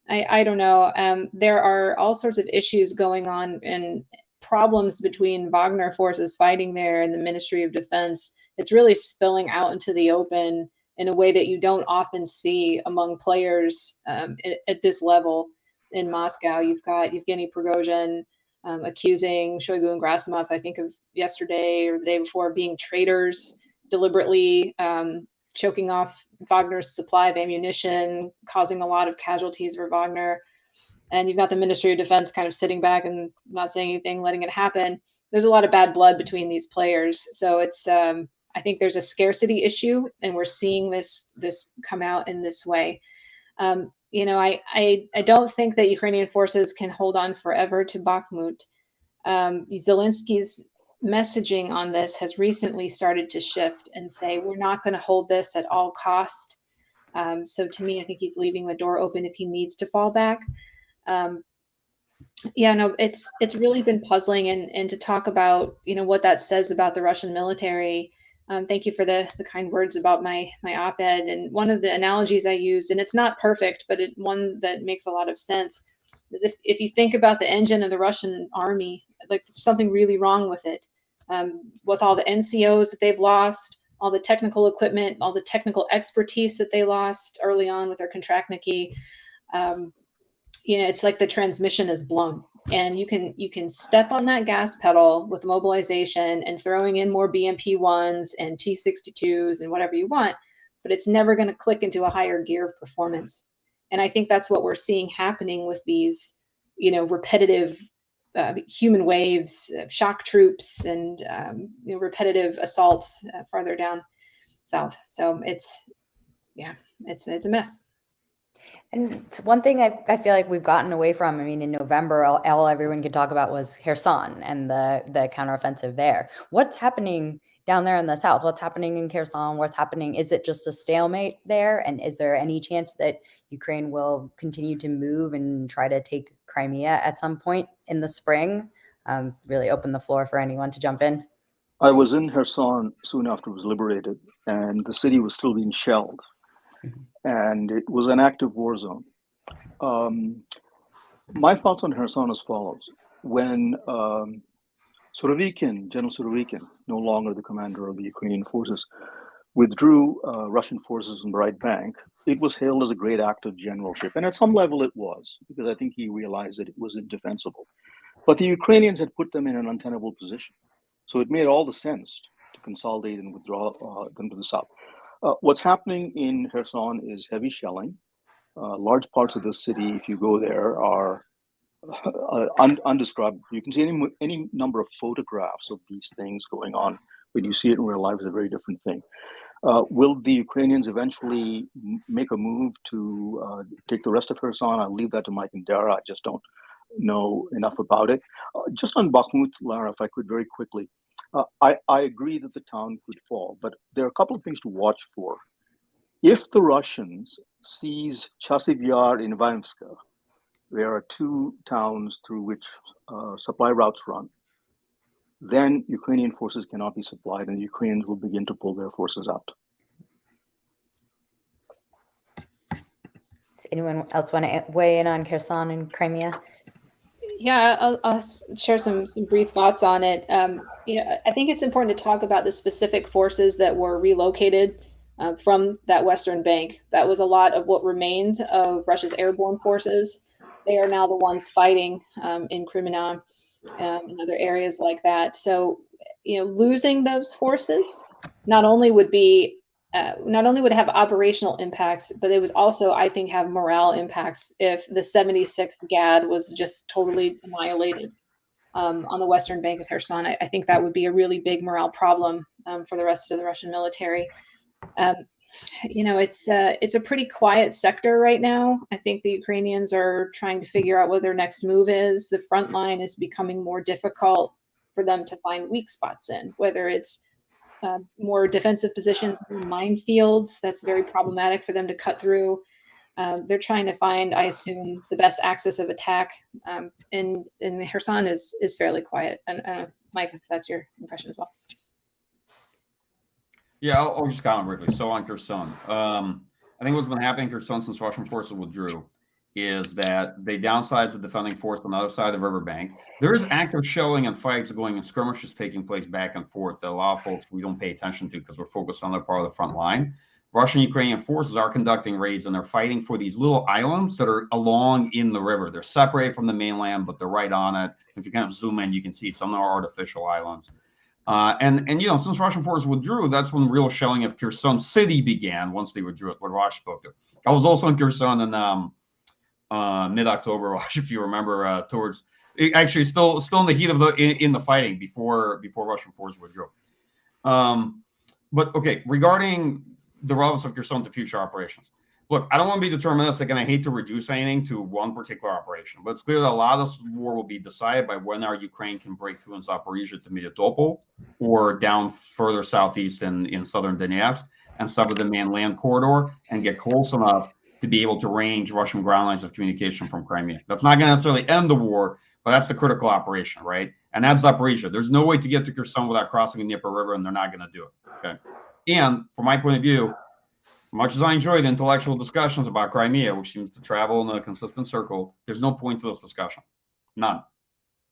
I don't know. There are all sorts of issues going on and problems between Wagner forces fighting there and the Ministry of Defense. It's really spilling out into the open in a way that you don't often see among players at this level in Moscow. You've got Yevgeny Prigozhin accusing Shoigu and Gerasimov, I think of yesterday or the day before, being traitors, deliberately choking off Wagner's supply of ammunition, causing a lot of casualties for Wagner. And you've got the Ministry of Defense kind of sitting back and not saying anything, letting it happen. There's a lot of bad blood between these players. So it's, I think there's a scarcity issue, and we're seeing this come out in this way. I don't think that Ukrainian forces can hold on forever to Bakhmut. Zelensky's messaging on this has recently started to shift and say, we're not going to hold this at all cost. So to me, I think he's leaving the door open if he needs to fall back. It's really been puzzling, and to talk about, what that says about the Russian military. Thank you for the kind words about my op-ed. And one of the analogies I used, and it's not perfect, but one that makes a lot of sense, is if you think about the engine of the Russian army, like there's something really wrong with it, with all the NCOs that they've lost, all the technical equipment, all the technical expertise that they lost early on with their Kontraktniki. It's like the transmission is blown, and you can step on that gas pedal with mobilization and throwing in more BMP-1s and T-62s and whatever you want, but it's never going to click into a higher gear of performance. And I think that's what we're seeing happening with these, repetitive human waves, shock troops, and repetitive assaults farther down south. So it's a mess. And one thing I feel like we've gotten away from, I mean, in November, all everyone could talk about was Kherson and the counteroffensive there. What's happening down there in the south? What's happening in Kherson? What's happening? Is it just a stalemate there? And is there any chance that Ukraine will continue to move and try to take Crimea at some point in the spring? Really open the floor for anyone to jump in. I was in Kherson soon after it was liberated, and the city was still being shelled. And it was an active war zone. My thoughts on Kherson as follows. When General Surovikin, no longer the commander of the Ukrainian forces, withdrew Russian forces on the right bank, it was hailed as a great act of generalship. And at some level it was, because I think he realized that it was indefensible. But the Ukrainians had put them in an untenable position. So it made all the sense to consolidate and withdraw them to the south. What's happening in Kherson is heavy shelling. Large parts of the city, if you go there, are undescribable. You can see any number of photographs of these things going on. When you see it in real life, it's a very different thing. Will the Ukrainians eventually make a move to take the rest of Kherson? I'll leave that to Mike and Dara. I just don't know enough about it. Just on Bakhmut, Lara, if I could very quickly, I agree that the town could fall, but there are a couple of things to watch for. If the Russians seize Chasiv Yar in Ivanivska, there are two towns through which supply routes run, then Ukrainian forces cannot be supplied and the Ukrainians will begin to pull their forces out. Does anyone else want to weigh in on Kherson and Crimea? Yeah, I'll share some brief thoughts on it. I think it's important to talk about the specific forces that were relocated from that western bank. That was a lot of what remained of Russia's airborne forces. They are now the ones fighting in Crimea and other areas like that. So, losing those forces not only would have operational impacts, but it would also, I think, have morale impacts if the 76th GAD was just totally annihilated on the western bank of Kherson. I think that would be a really big morale problem for the rest of the Russian military. It's a pretty quiet sector right now. I think the Ukrainians are trying to figure out what their next move is. The front line is becoming more difficult for them to find weak spots in, whether it's more defensive positions, minefields. That's very problematic for them to cut through. They're trying to find, I assume, the best axis of attack. In the Kherson is fairly quiet. And Mike, if that's your impression as well. Yeah, I'll just comment briefly. So on Kherson, I think what's been happening in Kherson since Russian forces withdrew is that they downsized the defending force on the other side of the riverbank. There is active shelling and fights going and skirmishes taking place back and forth that a lot of folks we don't pay attention to because we're focused on the part of the front line. Russian Ukrainian forces are conducting raids and they're fighting for these little islands that are along in the river. They're separated from the mainland, but they're right on it. If you kind of zoom in, you can see some are artificial islands. And since Russian forces withdrew, that's when real shelling of Kherson city began. Once they withdrew, what Raj spoke to. I was also in Kherson in mid-October, if you remember, towards actually still in the heat of the fighting before Russian forces withdrew. But okay, regarding the relevance of Kherson to future operations. Look, I don't want to be deterministic, and I hate to reduce anything to one particular operation, but it's clear that a lot of this war will be decided by when our Ukraine can break through in Zaporizhia to Melitopol or down further southeast in southern Donetsk and sever the main land corridor and get close enough to be able to range Russian ground lines of communication from Crimea. That's not going to necessarily end the war, but that's the critical operation, right? And that's Zaporizhia. There's no way to get to Kherson without crossing the Dnieper River, and they're not going to do it, okay? And from my point of view, much as I enjoyed intellectual discussions about Crimea, which seems to travel in a consistent circle, there's no point to this discussion. None.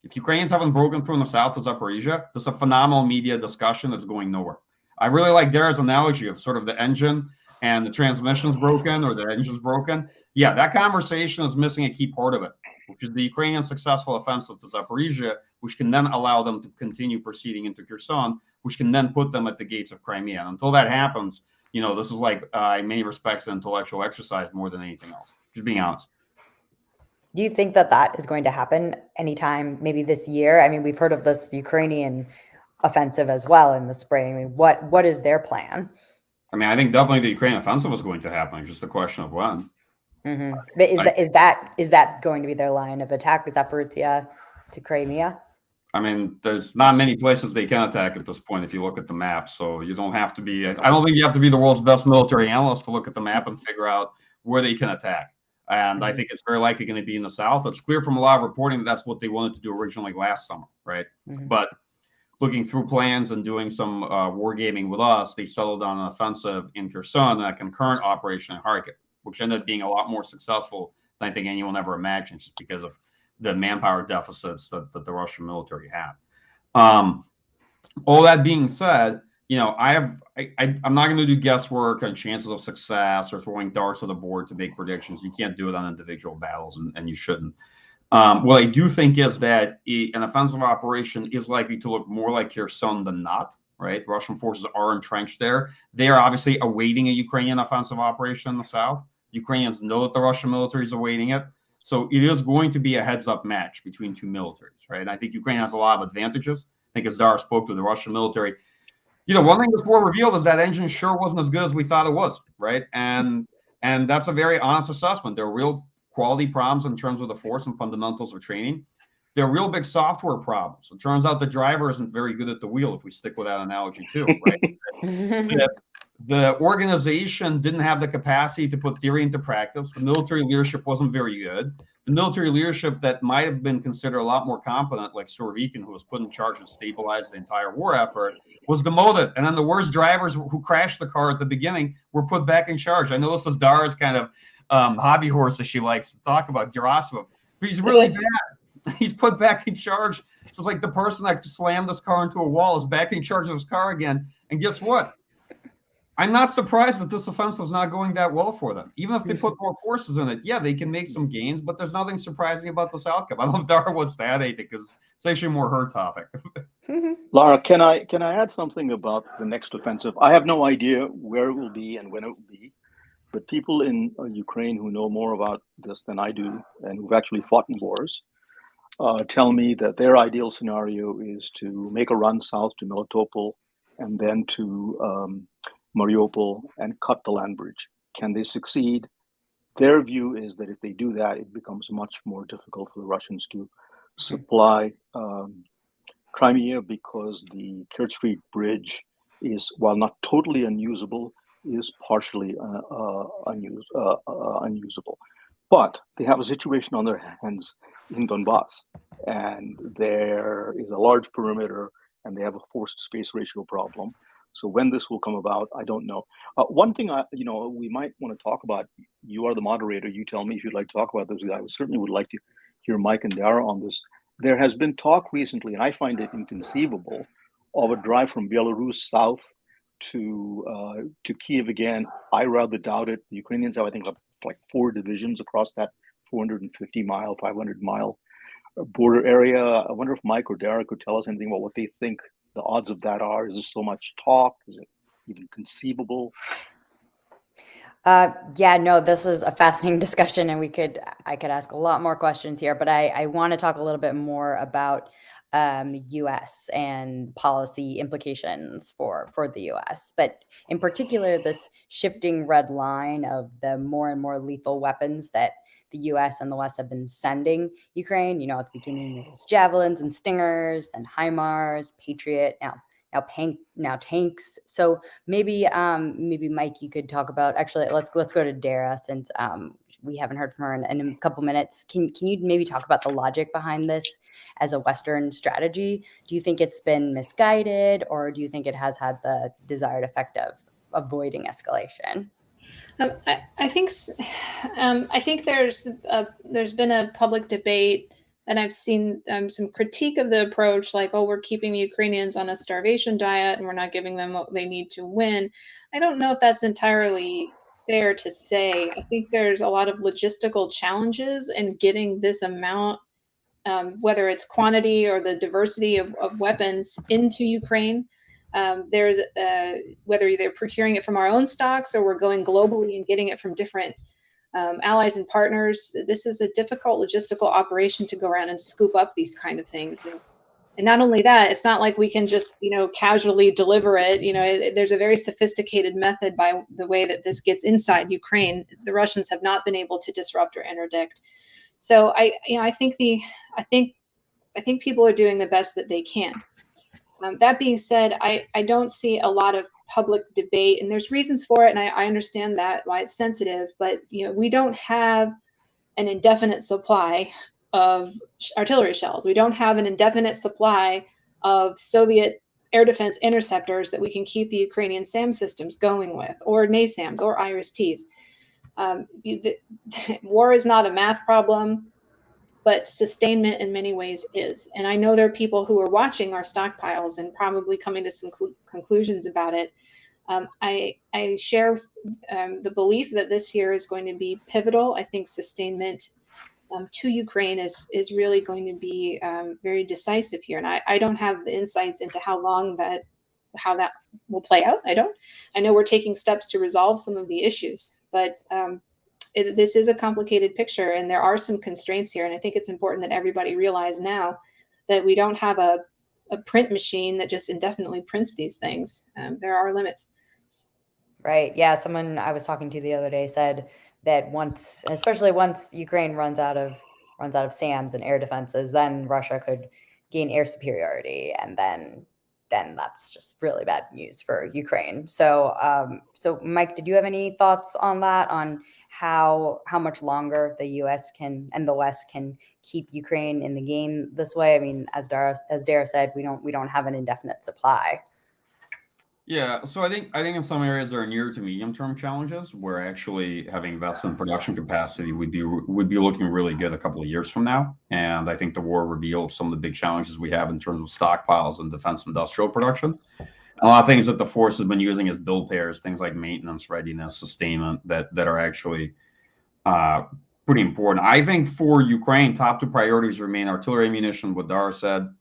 If Ukrainians haven't broken through in the south to Zaporizhia, this is a phenomenal media discussion that's going nowhere. I really like Dara's analogy of sort of the engine and the transmission's broken or the engine's broken. Yeah, that conversation is missing a key part of it, which is the Ukrainian successful offensive to Zaporizhia, which can then allow them to continue proceeding into Kherson, which can then put them at the gates of Crimea. And until that happens, this is like, in many respects, an intellectual exercise more than anything else, just being honest. Do you think that is going to happen anytime, maybe this year? I mean, we've heard of this Ukrainian offensive as well in the spring. I mean, what is their plan? I mean, I think definitely the Ukrainian offensive is going to happen. It's just a question of when. Mm-hmm. But is that going to be their line of attack? Is Zaporizhia to Crimea? I mean, there's not many places they can attack at this point if you look at the map. So you don't have to be, I don't think you have to be the world's best military analyst to look at the map and figure out where they can attack. And I think it's very likely going to be in the south. It's clear from a lot of reporting that that's what they wanted to do originally last summer, right? Mm-hmm. But looking through plans and doing some wargaming with us, they settled on an offensive in Kherson and a concurrent operation in Kharkiv, which ended up being a lot more successful than I think anyone ever imagined, just because of the manpower deficits that the Russian military had. All that being said, I'm not going to do guesswork on chances of success or throwing darts at the board to make predictions. You can't do it on individual battles, and you shouldn't. What I do think is that an offensive operation is likely to look more like Kherson than not, right? Russian forces are entrenched there. They are obviously awaiting a Ukrainian offensive operation in the south. Ukrainians know that the Russian military is awaiting it. So it is going to be a heads-up match between two militaries, right? And I think Ukraine has a lot of advantages. I think as Dara spoke to the Russian military, one thing this war revealed is that engine sure wasn't as good as we thought it was, right? And that's a very honest assessment. There are real quality problems in terms of the force and fundamentals of training. There are real big software problems. It turns out the driver isn't very good at the wheel, if we stick with that analogy too, right? The organization didn't have the capacity to put theory into practice. The military leadership wasn't very good. The military leadership that might have been considered a lot more competent, like Surovikin, who was put in charge and stabilized the entire war effort, was demoted. And then the worst drivers who crashed the car at the beginning were put back in charge. I know this is Dara's kind of hobby horse that she likes to talk about, Gerasimov. But he's really bad. He's put back in charge. So it's like the person that slammed this car into a wall is back in charge of his car again. And guess what? I'm not surprised that this offensive is not going that well for them. Even if they put more forces in it, yeah, they can make some gains, but there's nothing surprising about this outcome. I don't know if Dara wants to add anything because it's actually more her topic. Lara, can I add something about the next offensive? I have no idea where it will be and when it will be, but people in Ukraine who know more about this than I do and who've actually fought in wars tell me that their ideal scenario is to make a run south to Melitopol and then to Mariupol and cut the land bridge. Can they succeed? Their view is that if they do that, it becomes much more difficult for the Russians to supply Crimea, because the Kerch Street Bridge is, while not totally unusable, is partially unusable. But they have a situation on their hands in Donbass, and there is a large perimeter, and they have a force-to-space ratio problem. So when this will come about, I don't know. One thing we might want to talk about. You are the moderator. You tell me if you'd like to talk about this. I certainly would like to hear Mike and Dara on this. There has been talk recently, and I find it inconceivable, of a drive from Belarus south to Kyiv again. I rather doubt it. The Ukrainians have, I think, like 4 divisions across that 450-mile, 500-mile border area. I wonder if Mike or Dara could tell us anything about what they think the odds of that are. Is there so much talk? Is it even conceivable? Yeah, no, this is a fascinating discussion, and I could ask a lot more questions here, but I want to talk a little bit more about the U.S. and policy implications for the U.S., but in particular, this shifting red line of the more and more lethal weapons that the U.S. and the West have been sending Ukraine. At the beginning it was javelins and stingers, then HIMARS, Patriot, now tanks. So maybe Mike, you could talk about. Actually, let's go to Dara, since we haven't heard from her in a couple minutes. Can you maybe talk about the logic behind this as a Western strategy? Do you think it's been misguided, or do you think it has had the desired effect of avoiding escalation? I think there's been a public debate, and I've seen some critique of the approach, like, oh, we're keeping the Ukrainians on a starvation diet and we're not giving them what they need to win. I don't know if that's entirely fair to say. I think there's a lot of logistical challenges in getting this amount, whether it's quantity or the diversity of weapons, into Ukraine. There's whether they're procuring it from our own stocks or we're going globally and getting it from different allies and partners. This is a difficult logistical operation to go around and scoop up these kind of things. And not only that, it's not like we can just, casually deliver it. There's a very sophisticated method by the way that this gets inside Ukraine. The Russians have not been able to disrupt or interdict. So I think people are doing the best that they can. That being said, I don't see a lot of public debate, and there's reasons for it, and I understand that, why it's sensitive, but we don't have an indefinite supply of artillery shells. We don't have an indefinite supply of Soviet air defense interceptors that we can keep the Ukrainian SAM systems going with, or NASAMs, or IRIS-Ts. War is not a math problem, but sustainment in many ways is. And I know there are people who are watching our stockpiles and probably coming to some conclusions about it. I share the belief that this year is going to be pivotal. I think sustainment to Ukraine is really going to be very decisive here. And I don't have the insights into how that will play out. I know we're taking steps to resolve some of the issues, but this is a complicated picture, and there are some constraints here. And I think it's important that everybody realize now that we don't have a print machine that just indefinitely prints these things. There are limits. Right. Yeah. Someone I was talking to the other day said that especially once Ukraine runs out of SAMs and air defenses, then Russia could gain air superiority, and then that's just really bad news for Ukraine. So, so Mike, did you have any thoughts on that? On how much longer the U.S. and the West can keep Ukraine in the game this way? I mean, as Dara said, we don't have an indefinite supply. Yeah, so I think in some areas there are near to medium term challenges where actually having invested in production capacity would be looking really good a couple of years from now. And I think the war revealed some of the big challenges we have in terms of stockpiles and defense industrial production. A lot of things that the force has been using as bill pairs, things like maintenance, readiness, sustainment, that are actually pretty important. I think for Ukraine, top two priorities remain artillery ammunition, what Dara said,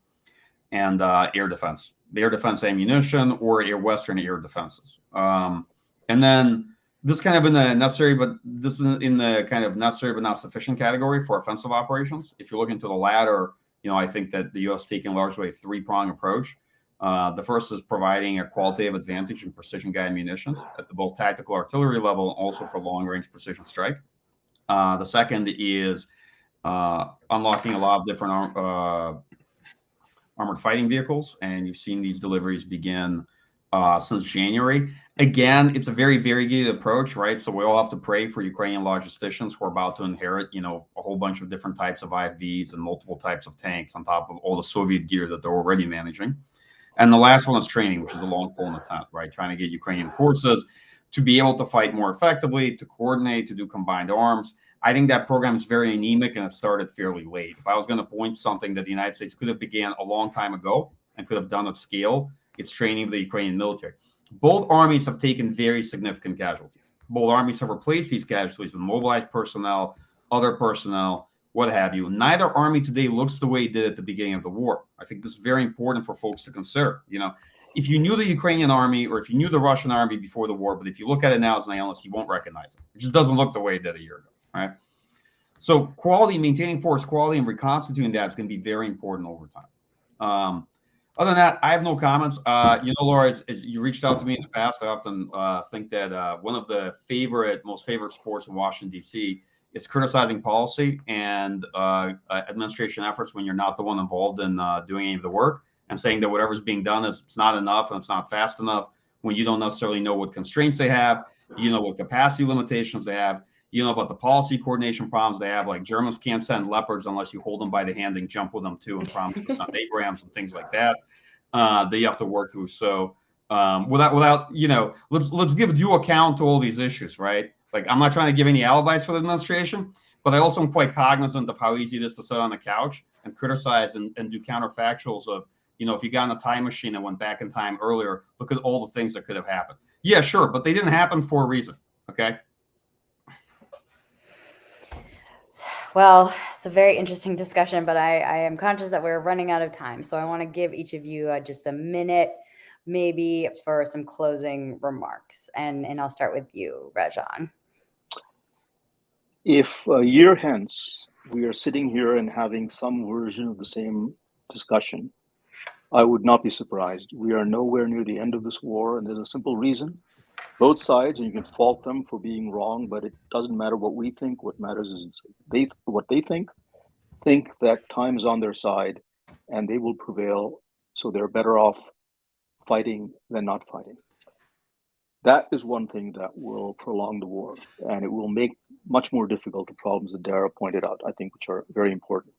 and air defense. The air defense ammunition or Western air defenses. And then this kind of in the necessary, but this is in the kind of necessary but not sufficient category for offensive operations. If you're looking to the latter, I think that the U.S. taking largely a three-pronged approach. The first is providing a qualitative advantage in precision guided munitions at the both tactical artillery level and also for long-range precision strike. The second is unlocking a lot of different armored fighting vehicles, and you've seen these deliveries begin since January. Again, it's a very variegated approach, right? So we all have to pray for Ukrainian logisticians who are about to inherit, a whole bunch of different types of IFVs and multiple types of tanks on top of all the Soviet gear that they're already managing. And the last one is training, which is a long pole in the tent, right? Trying to get Ukrainian forces to be able to fight more effectively, to coordinate, to do combined arms. I think that program is very anemic and it started fairly late. If I was going to point something that the United States could have began a long time ago and could have done at scale, it's training of the Ukrainian military. Both armies have taken very significant casualties. Both armies have replaced these casualties with mobilized personnel, other personnel, what have you. Neither army today looks the way it did at the beginning of the war. I think this is very important for folks to consider. If you knew the Ukrainian army or if you knew the Russian army before the war, but if you look at it now as an analyst, you won't recognize it. It just doesn't look the way it did a year ago, right? So quality, maintaining force quality and reconstituting that is going to be very important over time. Other than that, I have no comments. Laura, as you reached out to me in the past, I often think that one of the most favorite sports in Washington, D.C. is criticizing policy and administration efforts when you're not the one involved in doing any of the work, and saying that whatever's being done it's not enough and it's not fast enough when you don't necessarily know what constraints they have, what capacity limitations they have, about the policy coordination problems they have, like Germans can't send Leopards unless you hold them by the hand and jump with them too and promise to send Abrams and things like that that you have to work through. So without let's give due account to all these issues, right? Like, I'm not trying to give any alibis for the administration, but I also am quite cognizant of how easy it is to sit on the couch and criticize and do counterfactuals of, if you got in a time machine and went back in time earlier, look at all the things that could have happened. Yeah, sure, but they didn't happen for a reason, okay? Well, it's a very interesting discussion, but I am conscious that we're running out of time. So I want to give each of you just a minute, maybe, for some closing remarks. And I'll start with you, Rajan. If a year hence we are sitting here and having some version of the same discussion, I would not be surprised. We are nowhere near the end of this war, and there's a simple reason. Both sides, and you can fault them for being wrong, but it doesn't matter what we think. What matters is what they think that time is on their side and they will prevail, so they're better off fighting than not fighting. That is one thing that will prolong the war, and it will make much more difficult the problems that Dara pointed out, I think, which are very important.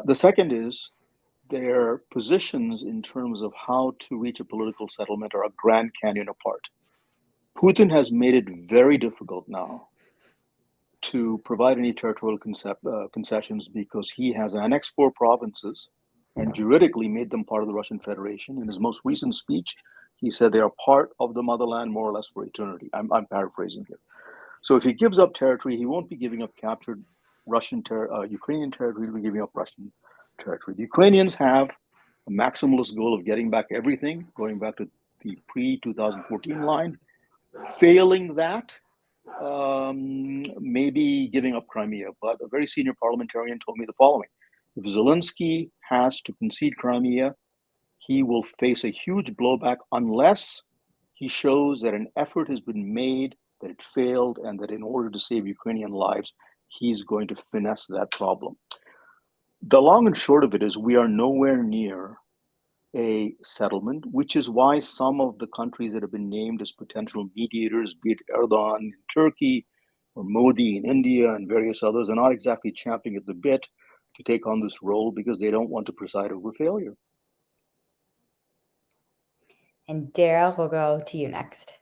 The second is their positions in terms of how to reach a political settlement are a Grand Canyon apart. Putin has made it very difficult now to provide any territorial concessions because he has annexed 4 provinces and juridically made them part of the Russian Federation. In his most recent speech, he said they are part of the motherland more or less for eternity. I'm paraphrasing here. So if he gives up territory, he won't be giving up captured Ukrainian territory, he'll be giving up Russian territory. The Ukrainians have a maximalist goal of getting back everything, going back to the pre-2014 line. Failing that, maybe giving up Crimea. But a very senior parliamentarian told me the following: if Zelensky has to concede Crimea, he will face a huge blowback unless he shows that an effort has been made, that it failed, and that in order to save Ukrainian lives, he's going to finesse that problem. The long and short of it is we are nowhere near a settlement, which is why some of the countries that have been named as potential mediators, be it Erdogan in Turkey or Modi in India and various others, are not exactly champing at the bit to take on this role because they don't want to preside over failure. And Dara, we'll go to you next.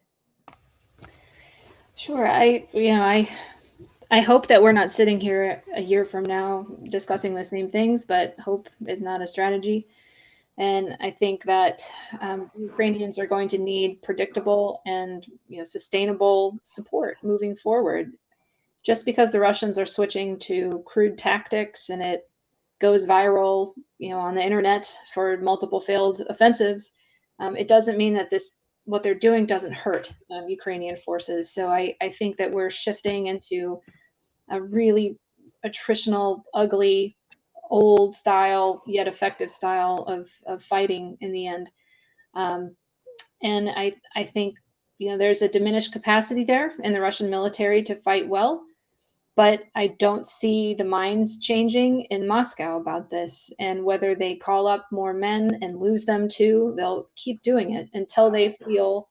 Sure. I hope that we're not sitting here a year from now discussing the same things, but hope is not a strategy. And I think that Ukrainians are going to need predictable and sustainable support moving forward. Just because the Russians are switching to crude tactics and it goes viral, on the internet for multiple failed offensives, it doesn't mean that what they're doing doesn't hurt Ukrainian forces. So I think that we're shifting into a really attritional, ugly, old style yet effective style of fighting in the end. And I think there's a diminished capacity there in the Russian military to fight well, but I don't see the minds changing in Moscow about this. And whether they call up more men and lose them too, they'll keep doing it until they feel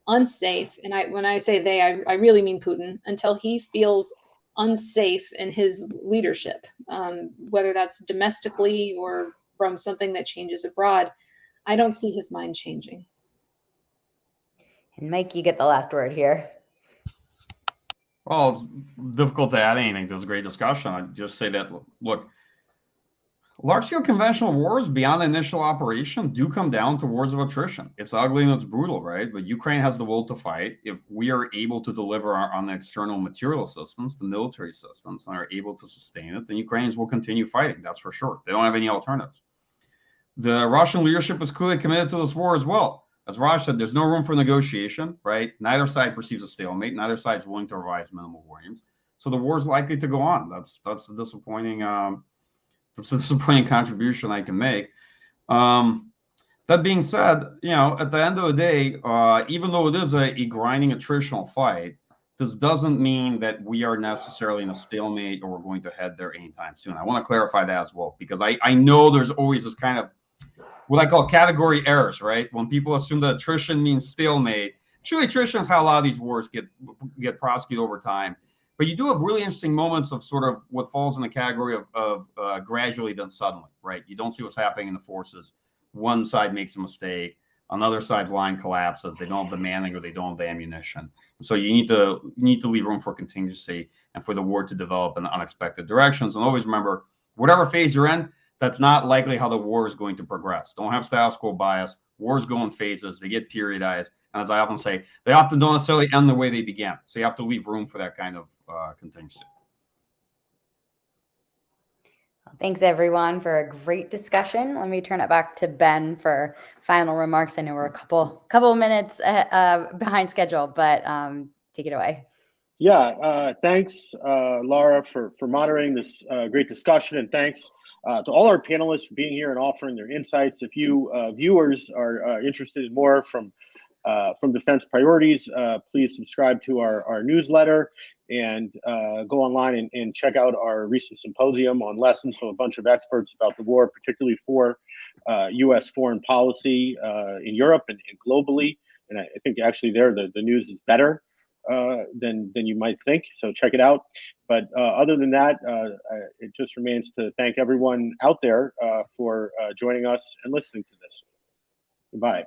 unsafe. And when I say they, I really mean Putin, until he feels unsafe in his leadership, whether that's domestically or from something that changes abroad. I don't see his mind changing. And Mike, you get the last word here. Well, it's difficult to add anything to this great discussion. I'd just say that, look, large-scale conventional wars beyond the initial operation do come down to wars of attrition. It's ugly and it's brutal, right? But Ukraine has the will to fight. If we are able to deliver on the external material assistance, the military assistance, and are able to sustain it, then Ukrainians will continue fighting. That's for sure. They don't have any alternatives. The Russian leadership is clearly committed to this war as well. As Raj said, there's no room for negotiation, right? Neither side perceives a stalemate. Neither side is willing to revise minimal warnings. So the war is likely to go on. That's a disappointing contribution I can make. That being said, at the end of the day, even though it is a grinding attritional fight, this doesn't mean that we are necessarily in a stalemate or we're going to head there anytime soon. I want to clarify that as well, because I know there's always this kind of what I call category errors, right? When people assume that attrition means stalemate, truly attrition is how a lot of these wars get prosecuted over time. But you do have really interesting moments of sort of what falls in the category of gradually then suddenly, right? You don't see what's happening in the forces. One side makes a mistake, another side's line collapses. They don't have the manning or they don't have the ammunition. So you need to leave room for contingency and for the war to develop in unexpected directions. And always remember, whatever phase you're in, that's not likely how the war is going to progress. Don't have status quo bias. Wars go in phases. They get periodized. And as I often say, they often don't necessarily end the way they began. So you have to leave room for that kind of contingency. Well, thanks, everyone, for a great discussion. Let me turn it back to Ben for final remarks. I know we're a couple minutes behind schedule, but take it away. Yeah, thanks, Lara, for moderating this great discussion, and thanks to all our panelists for being here and offering their insights. If you viewers are interested in more from Defense Priorities, please subscribe to our newsletter and go online and check out our recent symposium on lessons from a bunch of experts about the war, particularly for U.S. foreign policy in Europe and globally. And I think actually there the news is better than you might think. So check it out. But other than that, it just remains to thank everyone out there for joining us and listening to this. Goodbye.